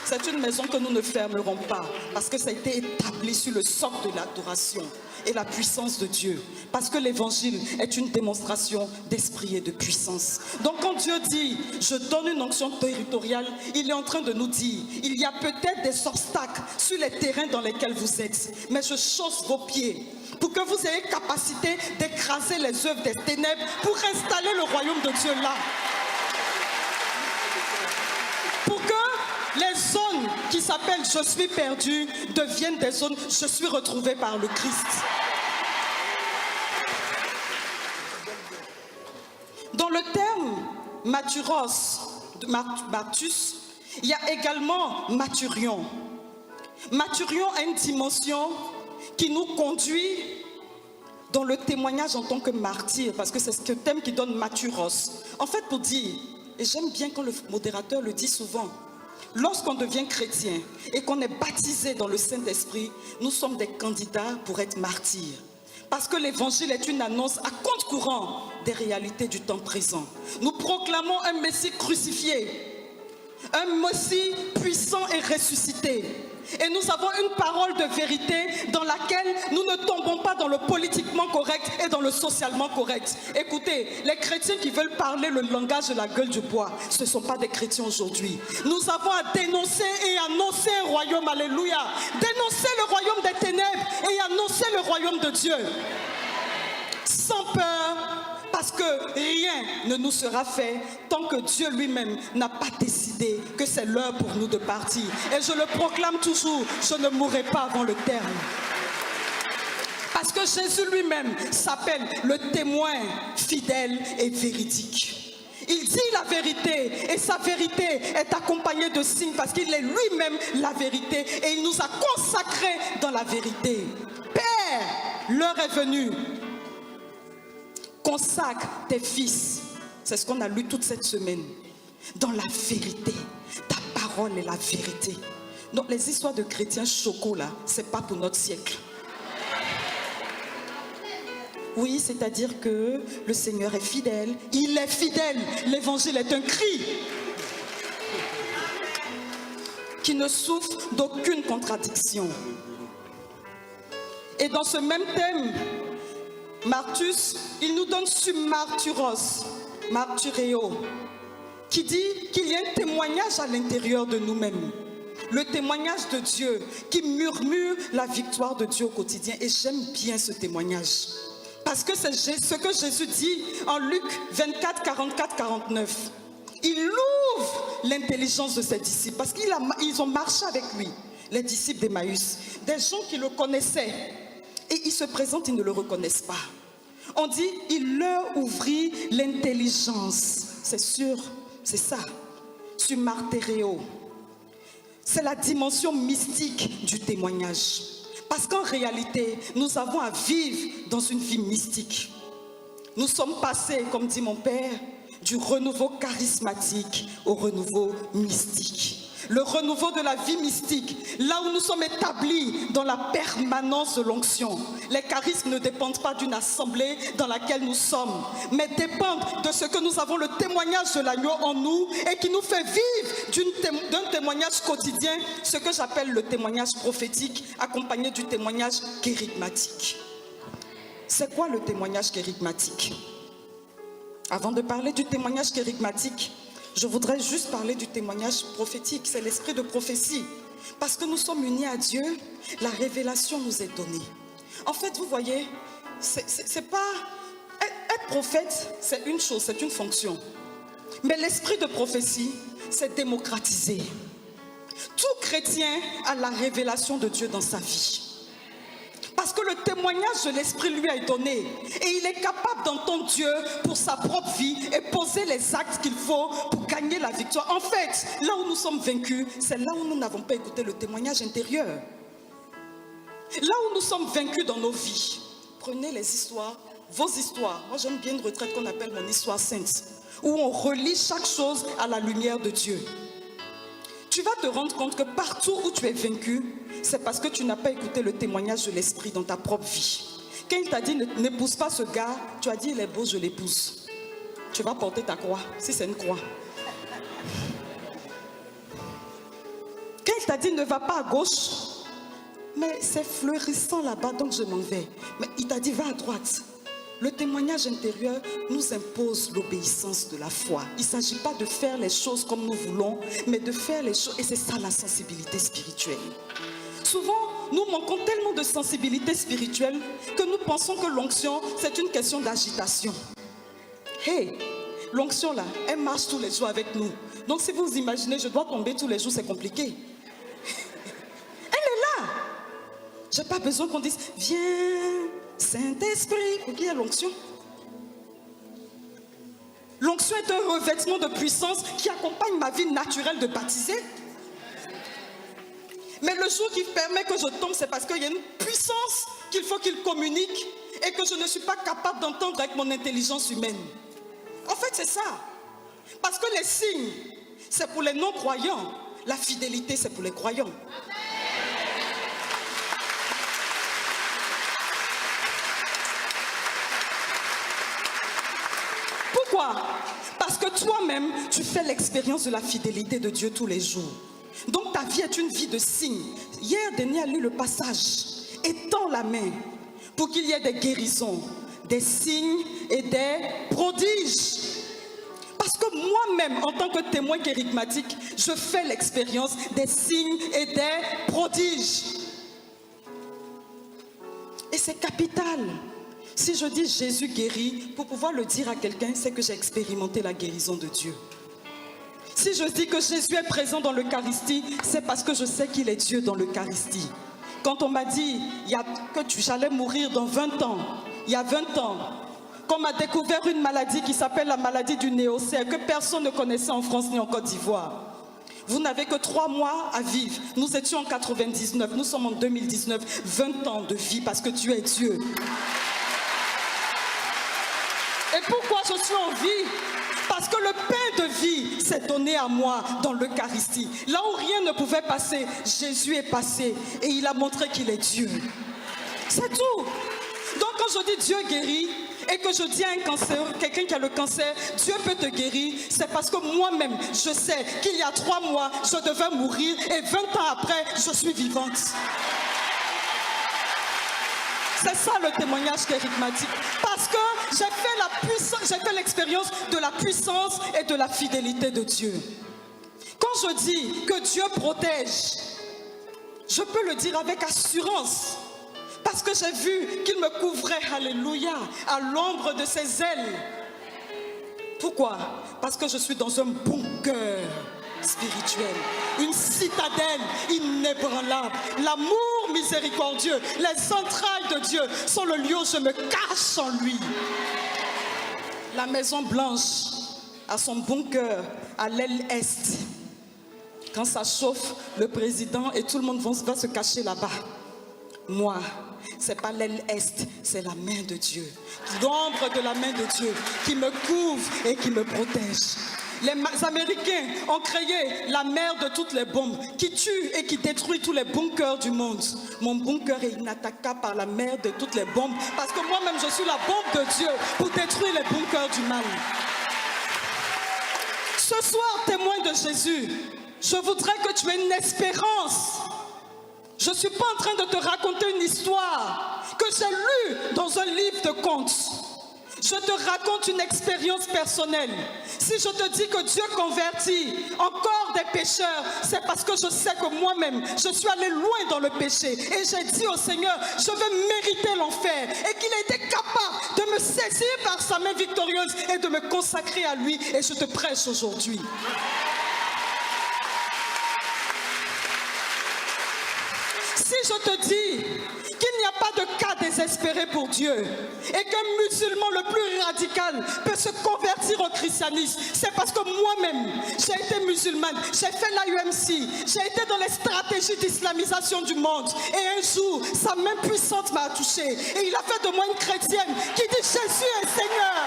Speaker 1: C'est une maison que nous ne fermerons pas parce que ça a été établi sur le socle de l'adoration et la puissance de Dieu. Parce que l'évangile est une démonstration d'esprit et de puissance. Donc quand Dieu dit, je donne une onction territoriale, il est en train de nous dire, il y a peut-être des obstacles sur les terrains dans lesquels vous êtes, mais je chausse vos pieds pour que vous ayez capacité d'écraser les œuvres des ténèbres pour installer le royaume de Dieu là. Pour que les zones qui s'appellent « je suis perdu » deviennent des zones « je suis retrouvé par le Christ ». Dans le terme « maturos » de Martus, il y a également « maturion ». Maturion a une dimension qui nous conduit dans le témoignage en tant que martyr, parce que c'est ce thème qui donne « maturos ». En fait, pour dire, et j'aime bien quand le modérateur le dit souvent, lorsqu'on devient chrétien et qu'on est baptisé dans le Saint-Esprit, nous sommes des candidats pour être martyrs. Parce que l'évangile est une annonce à compte courant des réalités du temps présent. Nous proclamons un Messie crucifié, un Messie puissant et ressuscité. Et nous avons une parole de vérité dans laquelle nous ne tombons pas dans le politiquement correct et dans le socialement correct. Écoutez, les chrétiens qui veulent parler le langage de la gueule du bois, ce ne sont pas des chrétiens aujourd'hui. Nous avons à dénoncer et annoncer un royaume, alléluia. Dénoncer le royaume des ténèbres et annoncer le royaume de Dieu. Sans peur. Parce que rien ne nous sera fait tant que Dieu lui-même n'a pas décidé que c'est l'heure pour nous de partir. Et je le proclame toujours, je ne mourrai pas avant le terme. Parce que Jésus lui-même s'appelle le témoin fidèle et véridique. Il dit la vérité et sa vérité est accompagnée de signes parce qu'il est lui-même la vérité et il nous a consacrés dans la vérité. Père, l'heure est venue. Consacre tes fils, c'est ce qu'on a lu toute cette semaine, dans la vérité. Ta parole est la vérité. Donc les histoires de chrétiens chocos là, c'est pas pour notre siècle. Oui, c'est-à-dire que le Seigneur est fidèle, il est fidèle. L'évangile est un cri qui ne souffre d'aucune contradiction. Et dans ce même thème, Martus, il nous donne martyros, martyreo, qui dit qu'il y a un témoignage à l'intérieur de nous-mêmes. Le témoignage de Dieu qui murmure la victoire de Dieu au quotidien. Et j'aime bien ce témoignage. Parce que c'est ce que Jésus dit en Luc 24, 44, 49. Il ouvre l'intelligence de ses disciples parce qu'ils ont marché avec lui, les disciples d'Emmaüs, des gens qui le connaissaient. Et ils se présentent, ils ne le reconnaissent pas. On dit, il leur ouvrit l'intelligence. C'est sûr, c'est ça. Sur martyréo. C'est la dimension mystique du témoignage. Parce qu'en réalité, nous avons à vivre dans une vie mystique. Nous sommes passés, comme dit mon père, du renouveau charismatique au renouveau mystique. Le renouveau de la vie mystique, là où nous sommes établis dans la permanence de l'onction. Les charismes ne dépendent pas d'une assemblée dans laquelle nous sommes, mais dépendent de ce que nous avons le témoignage de l'agneau en nous et qui nous fait vivre d'un témoignage quotidien, ce que j'appelle le témoignage prophétique, accompagné du témoignage kérigmatique. C'est quoi le témoignage kérigmatique? Avant de parler du témoignage kérigmatique, je voudrais juste parler du témoignage prophétique. C'est l'esprit de prophétie. Parce que nous sommes unis à Dieu, la révélation nous est donnée. En fait, vous voyez, c'est pas... Être prophète, c'est une chose, c'est une fonction. Mais l'esprit de prophétie, c'est démocratisé. Tout chrétien a la révélation de Dieu dans sa vie. Parce que le témoignage de l'Esprit lui est donné. Et il est capable d'entendre Dieu pour sa propre vie et poser les actes qu'il faut pour gagner la victoire. En fait, là où nous sommes vaincus, c'est là où nous n'avons pas écouté le témoignage intérieur. Là où nous sommes vaincus dans nos vies. Prenez les histoires, vos histoires. Moi j'aime bien une retraite qu'on appelle mon histoire sainte. Où on relit chaque chose à la lumière de Dieu. Tu vas te rendre compte que partout où tu es vaincu, c'est parce que tu n'as pas écouté le témoignage de l'esprit dans ta propre vie. Quand il t'a dit n'épouse pas ce gars, tu as dit il est beau, je l'épouse. Tu vas porter ta croix, si c'est une croix. Quand il t'a dit ne va pas à gauche, mais c'est fleurissant là-bas donc je m'en vais. Mais il t'a dit va à droite. Le témoignage intérieur nous impose l'obéissance de la foi. Il ne s'agit pas de faire les choses comme nous voulons, mais de faire les choses, et c'est ça la sensibilité spirituelle. Souvent, nous manquons tellement de sensibilité spirituelle que nous pensons que l'onction, c'est une question d'agitation. Hey, l'onction là, elle marche tous les jours avec nous. Donc si vous imaginez, je dois tomber tous les jours, c'est compliqué. Elle est là. Je n'ai pas besoin qu'on dise, viens, Saint-Esprit. Pour qui est l'onction? L'onction est un revêtement de puissance qui accompagne ma vie naturelle de baptisé. Mais le jour qui permet que je tombe, c'est parce qu'il y a une puissance qu'il faut qu'il communique et que je ne suis pas capable d'entendre avec mon intelligence humaine. En fait, c'est ça. Parce que les signes, c'est pour les non-croyants. La fidélité, c'est pour les croyants. « 1 Pourquoi? Parce que toi-même, tu fais l'expérience de la fidélité de Dieu tous les jours. Donc ta vie est une vie de signes. Hier, Denis a lu le passage. Étends la main pour qu'il y ait des guérisons, des signes et des prodiges. Parce que moi-même, en tant que témoin kérigmatique, je fais l'expérience des signes et des prodiges. Et c'est capital. Si je dis Jésus guérit, pour pouvoir le dire à quelqu'un, c'est que j'ai expérimenté la guérison de Dieu. Si je dis que Jésus est présent dans l'Eucharistie, c'est parce que je sais qu'il est Dieu dans l'Eucharistie. Quand on m'a dit que j'allais mourir dans 20 ans, il y a 20 ans, qu'on m'a découvert une maladie qui s'appelle la maladie du néocère, que personne ne connaissait en France ni en Côte d'Ivoire. Vous n'avez que 3 mois à vivre. Nous étions en 99, nous sommes en 2019, 20 ans de vie parce que tu es Dieu. Et pourquoi je suis en vie? Parce que le pain de vie s'est donné à moi dans l'Eucharistie. Là où rien ne pouvait passer, Jésus est passé et il a montré qu'il est Dieu. C'est tout. Donc quand je dis Dieu guérit et que je dis à un cancer, quelqu'un qui a le cancer, Dieu peut te guérir, c'est parce que moi-même, je sais qu'il y a 3 mois, je devais mourir et 20 ans après, je suis vivante. C'est ça le témoignage kérigmatique. Parce que j'ai fait l'expérience de la puissance et de la fidélité de Dieu. Quand je dis que Dieu protège, je peux le dire avec assurance. Parce que j'ai vu qu'il me couvrait, alléluia, à l'ombre de ses ailes. Pourquoi? Parce que je suis dans un bunker spirituel, une citadelle inébranlable. L'amour miséricordieux, les entrailles de Dieu sont le lieu où je me cache en lui. La Maison Blanche a son bunker à l'aile est. Quand ça chauffe, le président et tout le monde va se cacher là-bas. Moi, c'est pas l'aile est, c'est la main de Dieu. L'ombre de la main de Dieu qui me couvre et qui me protège. Les Américains ont créé la mer de toutes les bombes qui tue et qui détruit tous les bunkers du monde. Mon bunker est inattaquable par la mer de toutes les bombes parce que moi-même je suis la bombe de Dieu pour détruire les bunkers du mal. Ce soir, témoin de Jésus, je voudrais que tu aies une espérance. Je ne suis pas en train de te raconter une histoire que j'ai lue dans un livre de contes. Je te raconte une expérience personnelle. Si je te dis que Dieu convertit encore des pécheurs, c'est parce que je sais que moi-même, je suis allé loin dans le péché. Et j'ai dit au Seigneur, je veux mériter l'enfer. Et qu'il a été capable de me saisir par sa main victorieuse et de me consacrer à lui. Et je te prêche aujourd'hui. Si je te dis qu'il n'y a pas de cas désespéré pour Dieu et qu'un musulman le plus radical peut se convertir au christianisme, c'est parce que moi-même, j'ai été musulmane, j'ai fait l'AUMC, j'ai été dans les stratégies d'islamisation du monde et un jour, sa main puissante m'a touché et il a fait de moi une chrétienne qui dit Jésus est Seigneur.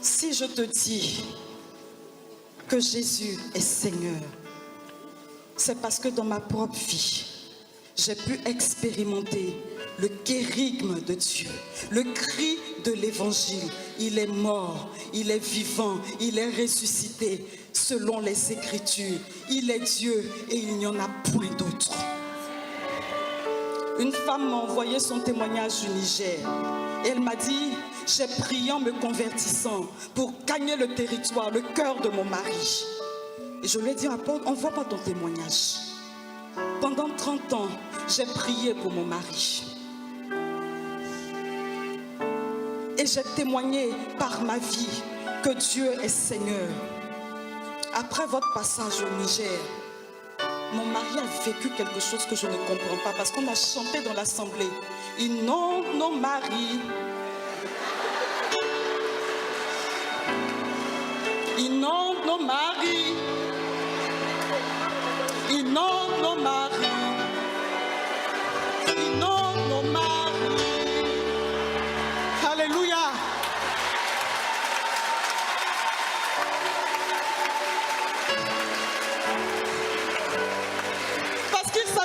Speaker 1: Si je te dis que Jésus est Seigneur, c'est parce que dans ma propre vie, j'ai pu expérimenter le kérigme de Dieu, le cri de l'évangile. Il est mort, il est vivant, il est ressuscité selon les Écritures. Il est Dieu et il n'y en a point d'autre. Une femme m'a envoyé son témoignage du Niger. Et elle m'a dit, j'ai prié en me convertissant pour gagner le territoire, le cœur de mon mari. Et je lui ai dit, envoie-moi ton témoignage. Pendant 30 ans, j'ai prié pour mon mari. Et j'ai témoigné par ma vie que Dieu est Seigneur. Après votre passage au Niger, mon mari a vécu quelque chose que je ne comprends pas parce qu'on a chanté dans l'assemblée. Inonde nos maris. Inonde nos maris. Inonde nos maris. Inonde nos maris. Alléluia.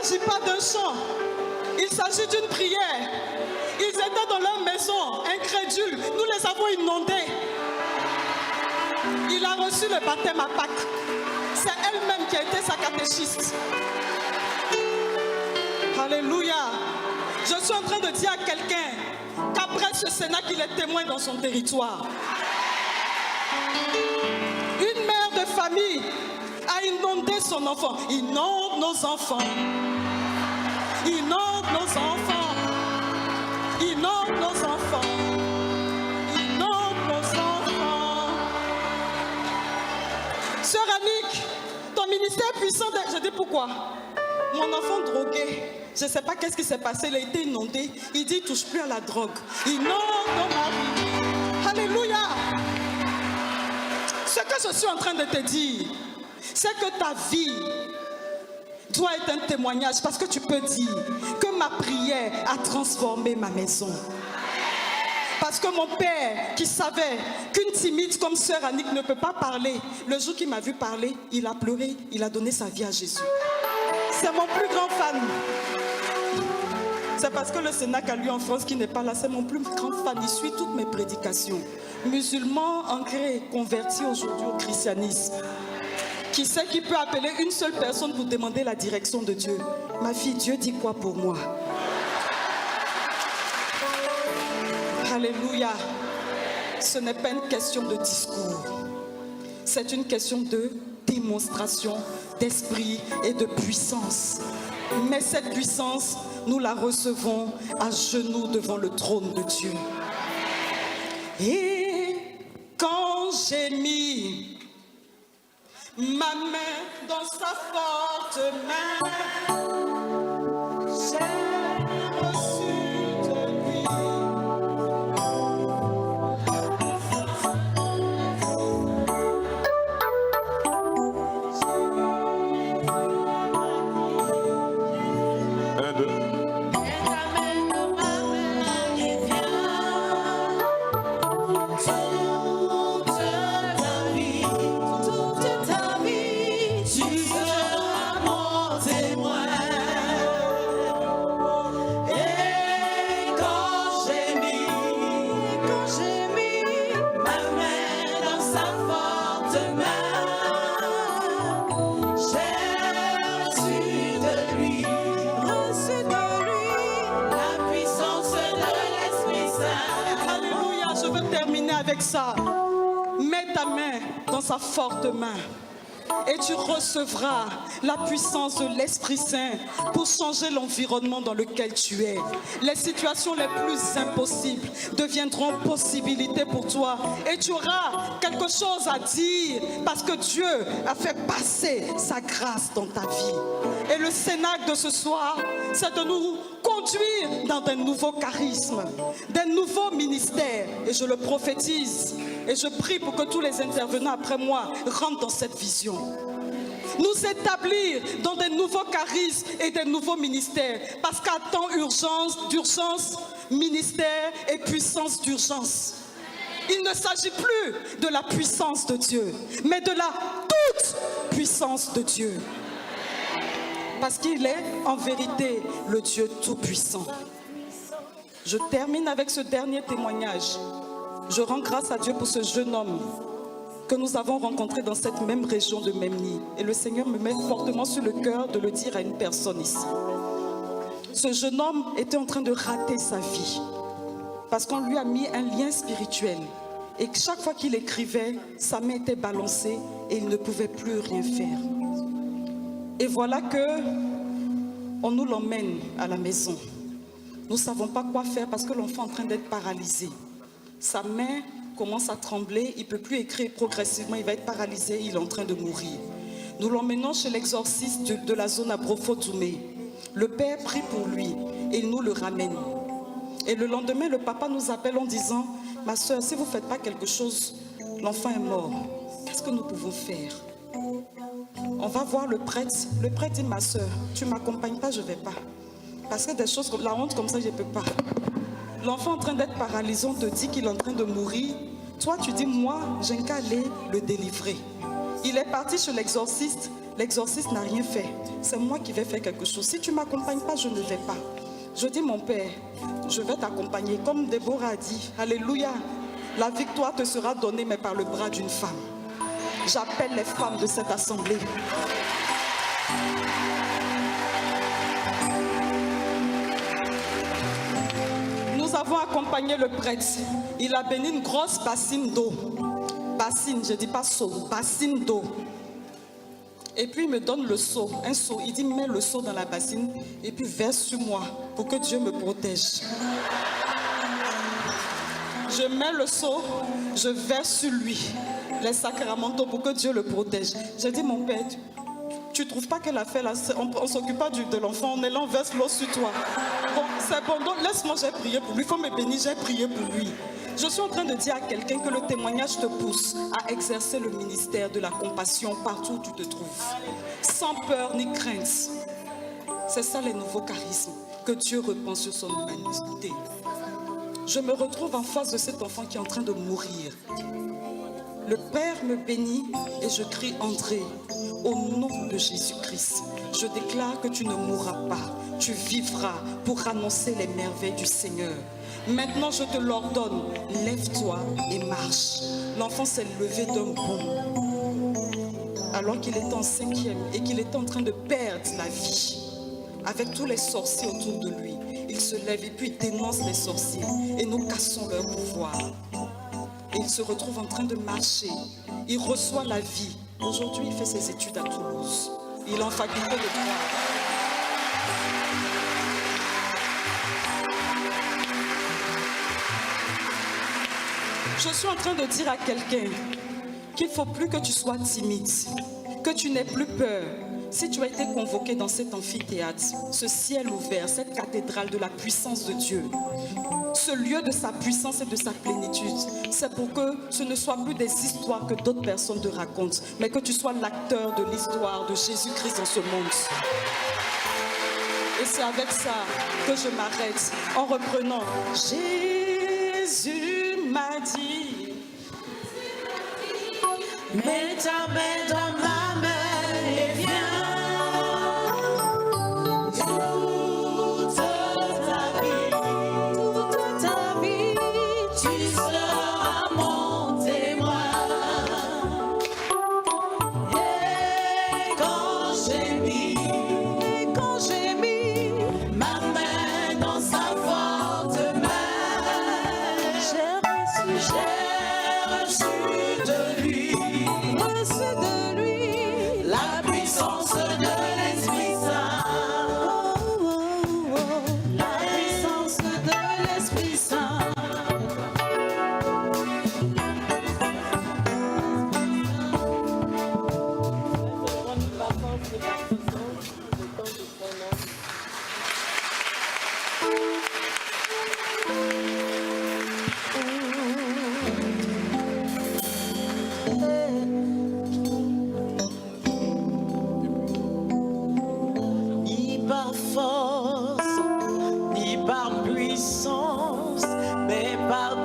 Speaker 1: s'agit pas d'un chant. Il s'agit d'une prière. Ils étaient dans leur maison, incrédules. Nous les avons inondés. Il a reçu le baptême à Pâques. C'est elle-même qui a été sa catéchiste. Alléluia. Je suis en train de dire à quelqu'un qu'après ce Sénat, qu'il est témoin dans son territoire. Une mère de famille a inondé son enfant. Inonde nos enfants. Inonde nos enfants. Inonde nos enfants. Inonde nos enfants. Sœur Annick, ton ministère puissant. Je dis pourquoi? Mon enfant drogué, je ne sais pas qu'est-ce qui s'est passé, il a été inondé. Il dit, il ne touche plus à la drogue. Inonde nos maris. Alléluia. Ce que je suis en train de te dire, c'est que ta vie doit être un témoignage, parce que tu peux dire que ma prière a transformé ma maison. Parce que mon père, qui savait qu'une timide comme sœur Annick ne peut pas parler, le jour qu'il m'a vu parler, il a pleuré, il a donné sa vie à Jésus. C'est mon plus grand fan. C'est parce que le Sénat a lui en France qui n'est pas là, c'est mon plus grand fan. Il suit toutes mes prédications. Musulman ancré, converti aujourd'hui au christianisme. Qui sait qui peut appeler une seule personne pour demander la direction de Dieu? Ma fille, Dieu dit quoi pour moi? Alléluia. Ce n'est pas une question de discours. C'est une question de démonstration d'esprit et de puissance. Mais cette puissance, nous la recevons à genoux devant le trône de Dieu. Et quand j'ai mis ma main dans sa forte main, j'ai reçu de lui. Avec ça, mets ta main dans sa forte main et tu recevras la puissance de l'Esprit Saint pour changer l'environnement dans lequel tu es. Les situations les plus impossibles deviendront possibilités pour toi et tu auras quelque chose à dire parce que Dieu a fait passer sa grâce dans ta vie. Et le Cénacle de ce soir, c'est de nous conduire dans des nouveaux charismes, des nouveaux ministères. Et je le prophétise et je prie pour que tous les intervenants après moi rentrent dans cette vision. Nous établir dans des nouveaux charismes et des nouveaux ministères. Parce qu'à temps d'urgence, ministère et puissance d'urgence. Il ne s'agit plus de la puissance de Dieu, mais de la toute puissance de Dieu. Parce qu'il est en vérité le Dieu tout-puissant. Je termine avec ce dernier témoignage. Je rends grâce à Dieu pour ce jeune homme que nous avons rencontré dans cette même région de Memni. Et le Seigneur me met fortement sur le cœur de le dire à une personne ici. Ce jeune homme était en train de rater sa vie parce qu'on lui a mis un lien spirituel. Et que chaque fois qu'il écrivait, sa main était balancée et il ne pouvait plus rien faire. Et voilà que on nous l'emmène à la maison. Nous ne savons pas quoi faire parce que l'enfant est en train d'être paralysé. Sa main commence à trembler, il ne peut plus écrire progressivement, il va être paralysé, il est en train de mourir. Nous l'emmenons chez l'exorciste de la zone à Brofo-Toumé. Le père prie pour lui et il nous le ramène. Et le lendemain, le papa nous appelle en disant « Ma soeur, si vous ne faites pas quelque chose, l'enfant est mort. Qu'est-ce que nous pouvons faire ?» On va voir le prêtre. Le prêtre dit « Ma soeur, tu ne m'accompagnes pas, je ne vais pas. Parce que des choses comme la honte comme ça, je ne peux pas. » L'enfant en train d'être paralysé, on te dit qu'il est en train de mourir. Toi, tu dis, moi, j'ai qu'à aller le délivrer.
Speaker 3: Il est parti chez l'exorciste. L'exorciste n'a rien fait. C'est moi qui vais faire quelque chose. Si tu ne m'accompagnes pas, je ne vais pas. Je dis, mon Père, je vais t'accompagner. Comme Déborah a dit, alléluia, la victoire te sera donnée, mais par le bras d'une femme. J'appelle les femmes de cette assemblée. Nous avons accompagné le prêtre. Il a béni une grosse bassine d'eau. Bassine, je ne dis pas seau, bassine d'eau. Et puis il me donne le seau, un seau. Il dit, mets le seau dans la bassine et puis verse sur moi pour que Dieu me protège. Je mets le seau, je verse sur lui les sacramentaux pour que Dieu le protège. J'ai dit, mon Père, tu ne trouves pas qu'elle a fait là, on ne s'occupe pas de l'enfant, on est là, on verse l'eau sur toi. Bon, c'est bon, donc laisse-moi, j'ai prié pour lui, il faut me bénir, j'ai prié pour lui. Je suis en train de dire à quelqu'un que le témoignage te pousse à exercer le ministère de la compassion partout où tu te trouves. Sans peur ni crainte. C'est ça les nouveaux charismes que Dieu reprend sur son humanité. Je me retrouve en face de cet enfant qui est en train de mourir. Le Père me bénit et je crie André, au nom de Jésus-Christ. Je déclare que tu ne mourras pas, tu vivras pour annoncer les merveilles du Seigneur. Maintenant je te l'ordonne, lève-toi et marche. L'enfant s'est levé d'un bond, alors qu'il était en 5e et qu'il était en train de perdre la vie, avec tous les sorciers autour de lui. Il se lève et puis il dénonce les sorciers et nous cassons leur pouvoir. Et il se retrouve en train de marcher. Il reçoit la vie. Aujourd'hui, il fait ses études à Toulouse. Il est en faculté de droit. Je suis en train de dire à quelqu'un qu'il ne faut plus que tu sois timide, que tu n'aies plus peur. Si tu as été convoqué dans cet amphithéâtre, ce ciel ouvert, cette cathédrale de la puissance de Dieu, ce lieu de sa puissance et de sa plénitude, c'est pour que ce ne soit plus des histoires que d'autres personnes te racontent, mais que tu sois l'acteur de l'histoire de Jésus-Christ dans ce monde. Et c'est avec ça que je m'arrête en reprenant. Jésus m'a dit,
Speaker 2: mets ta main dans ma main et viens.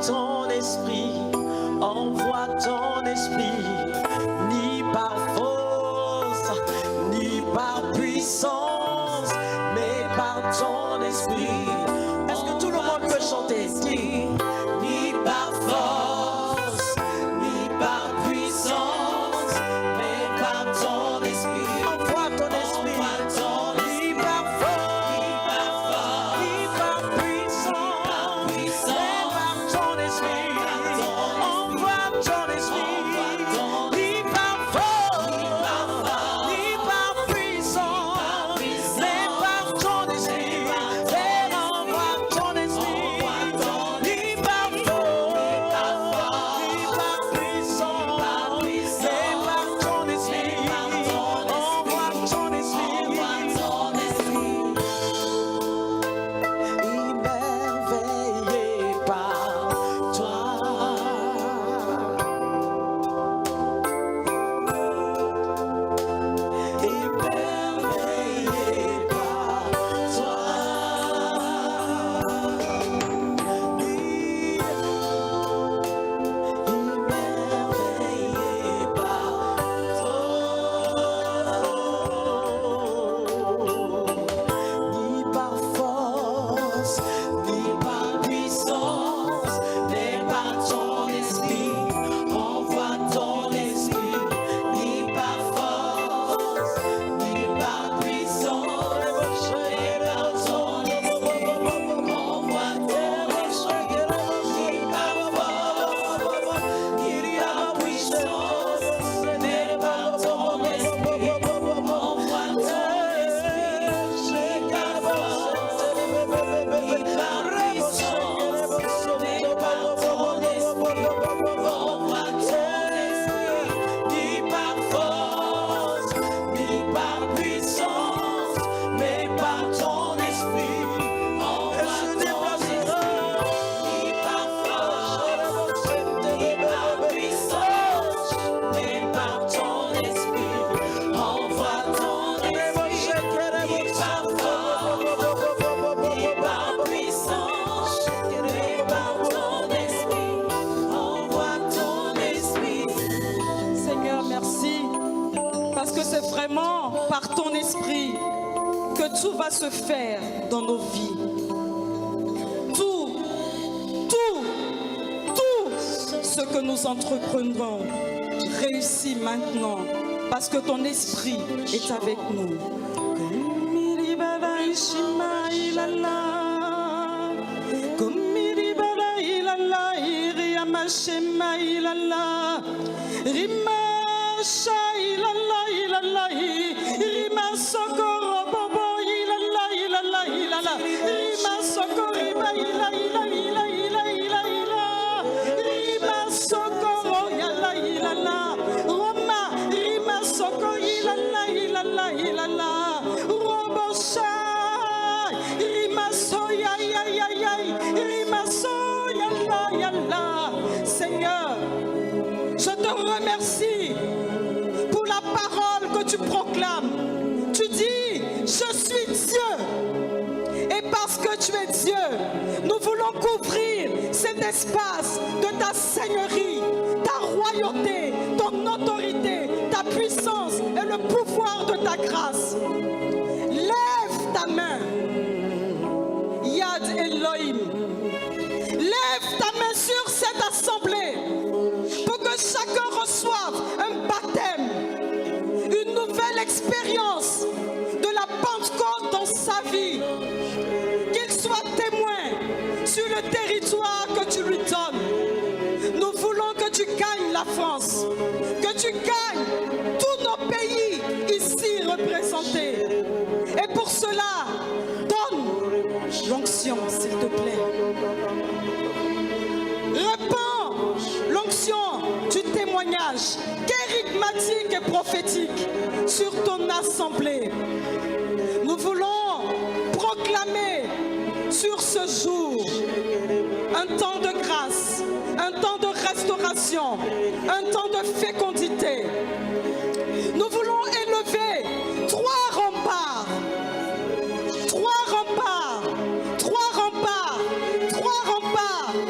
Speaker 4: Ton esprit, envoie ton esprit.
Speaker 3: vraiment par ton esprit que tout va se faire dans nos vies. Tout ce que nous entreprendrons réussit maintenant parce que ton esprit est avec nous. Seigneur, je te remercie pour la parole que tu proclames. Tu dis, je suis Dieu. Et parce que tu es Dieu, nous voulons couvrir cet espace de ta seigneurie, ta royauté, ton autorité, ta puissance et le pouvoir de ta grâce. Lève ta main, Yad Elohim. Lève ta main sur cette assemblée pour que chacun reçoive un baptême, une nouvelle expérience de la Pentecôte dans sa vie. Qu'il soit témoin sur le territoire que tu lui donnes. Nous voulons que tu gagnes la France, que tu gagnes tous nos pays ici représentés. Et pour cela, donne l'onction, s'il te plaît. Répands l'onction du témoignage kérigmatique et prophétique sur ton assemblée. Nous voulons proclamer sur ce jour un temps de grâce, un temps de restauration, un temps de fécondité. Nous voulons élever trois remparts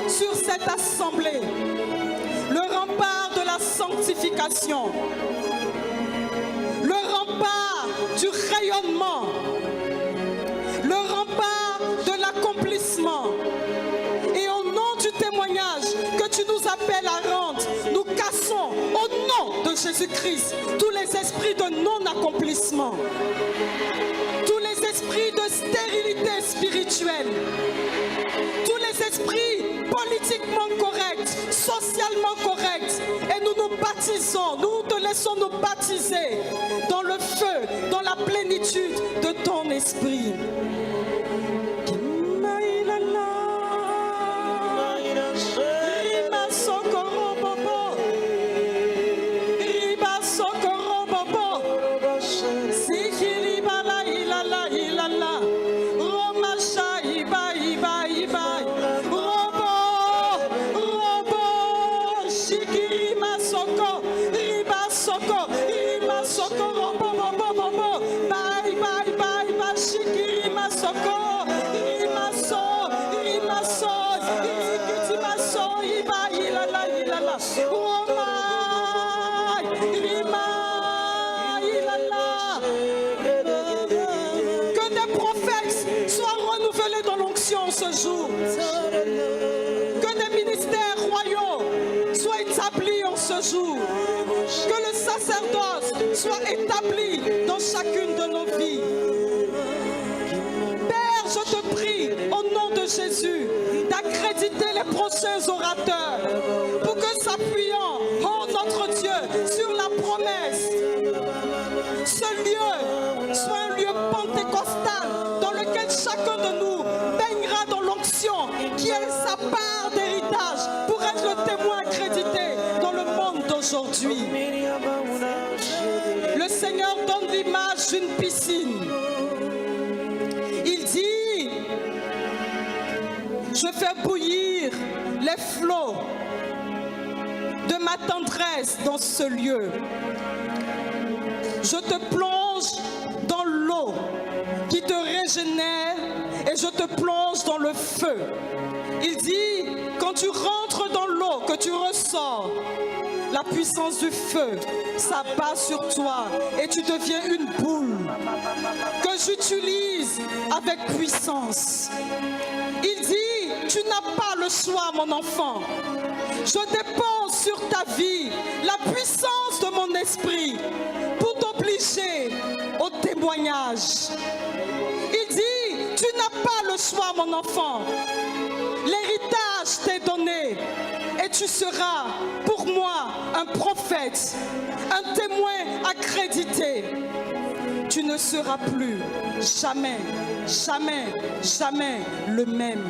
Speaker 3: sur cette assemblée. Le rempart de la sanctification, le rempart du rayonnement, le rempart de l'accomplissement. Et au nom du témoignage que tu nous appelles à rendre, nous cassons au nom de Jésus-Christ tous les esprits de non-accomplissement, tous les esprits de stérilité spirituelle, tous les esprits politiquement corrects, socialement corrects. Et nous nous baptisons, nous te laissons nous baptiser dans le feu, dans la plénitude de ton esprit. Ce jour, que des ministères royaux soient établis en ce jour, que le sacerdoce soit établi dans chacune de nos vies. Père, je te prie au nom de Jésus d'accréditer les prochains orateurs pour que, s'appuyant, oh notre Dieu, sur la promesse, ce lieu soit un lieu pentecostal dans lequel chacun de nous baignera dans l'onction qui est sa part d'héritage pour être le témoin accrédité dans le monde d'aujourd'hui. Le Seigneur donne l'image d'une piscine. Il dit, je fais bouillir les flots de ma tendresse dans ce lieu. Je te plonge dans l'eau qui te régénère et je te plonge dans le feu. Il dit, quand tu rentres dans l'eau, que tu ressors, la puissance du feu s'abat sur toi et tu deviens une boule que j'utilise avec puissance. Il dit, tu n'as pas le choix, mon enfant. Je dépose sur ta vie la puissance de mon esprit pour t'obliger au témoignage. Il dit, tu n'as pas le choix, mon enfant. L'héritage t'est donné et tu seras pour moi un prophète, un témoin accrédité. Tu ne seras plus jamais, jamais, jamais le même,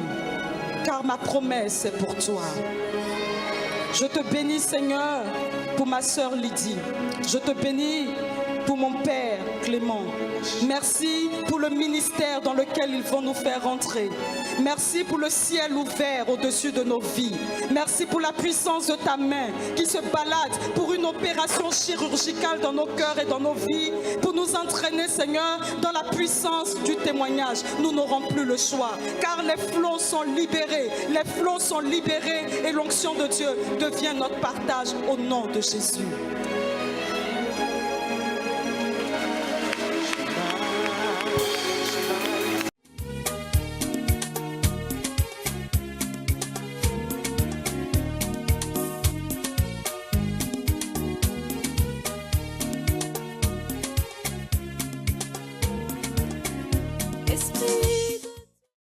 Speaker 3: car ma promesse est pour toi. Je te bénis, Seigneur, pour ma sœur Lydie. Je te bénis pour mon père Clément. Merci pour le ministère dans lequel ils vont nous faire entrer. Merci pour le ciel ouvert au-dessus de nos vies. Merci pour la puissance de ta main qui se balade pour une opération chirurgicale dans nos cœurs et dans nos vies, pour nous entraîner, Seigneur, dans la puissance du témoignage. Nous n'aurons plus le choix, car les flots sont libérés. Les flots sont libérés et l'onction de Dieu devient notre partage au nom de Jésus.